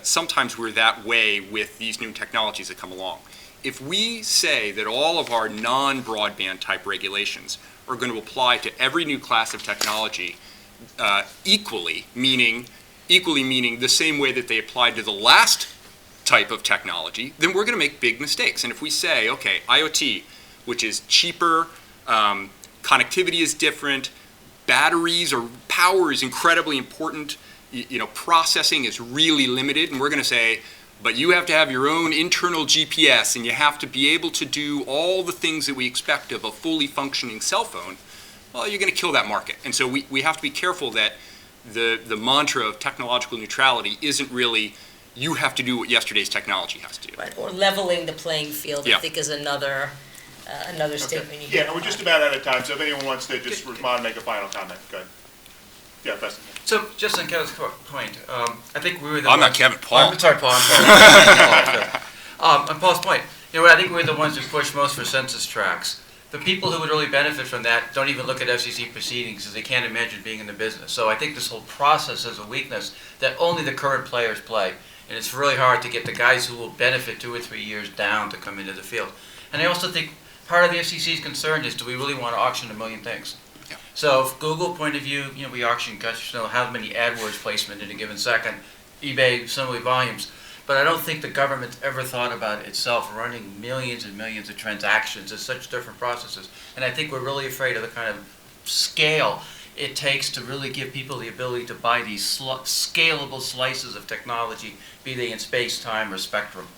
sometimes we're that way with these new technologies that come along. If we say that all of our non-broadband type regulations are going to apply to every new class of technology equally meaning the same way that they applied to the last type of technology, then we're going to make big mistakes. And if we say, okay, IoT, which is cheaper, connectivity is different, batteries or power is incredibly important, processing is really limited, and we're going to say but you have to have your own internal GPS, and you have to be able to do all the things that we expect of a fully functioning cell phone, well, you're going to kill that market. And so we have to be careful that the mantra of technological neutrality isn't really, you have to do what yesterday's technology has to do. Right, or leveling the playing field, Yeah. I think is another statement you Yeah, hear we're a just lot. about out of time, so if anyone wants to just respond and make a final comment, go ahead. Yeah, Preston. So, just on Kevin's point, I think we were the I'm not ones- Kevin, Paul. I'm sorry, Paul, I'm sorry. On Paul's point, I think we're the ones who push most for census tracts. The people who would really benefit from that don't even look at FCC proceedings because they can't imagine being in the business. So I think this whole process is a weakness that only the current players play. And it's really hard to get the guys who will benefit 2 or 3 years down to come into the field. And I also think part of the FCC's concern is, do we really want to auction 1 million things? Yeah. So if Google point of view, we auction, gosh, how many AdWords placement in a given second, eBay, similarly volumes. But I don't think the government's ever thought about itself running millions and millions of transactions. It's such different processes. And I think we're really afraid of the kind of scale it takes to really give people the ability to buy these scalable slices of technology, be they in space, time, or spectrum.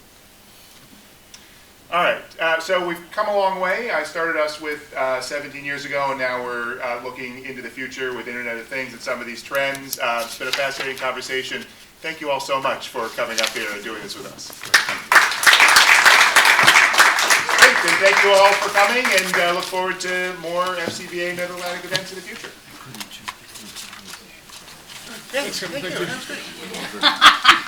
All right, so we've come a long way. I started us with 17 years ago, and now we're looking into the future with Internet of Things and some of these trends. It's been a fascinating conversation. Thank you all so much for coming up here and doing this with us. Great, and thank you all for coming, and look forward to more FCBA Mid-Atlantic events in the future. Thanks, thank you. That was great.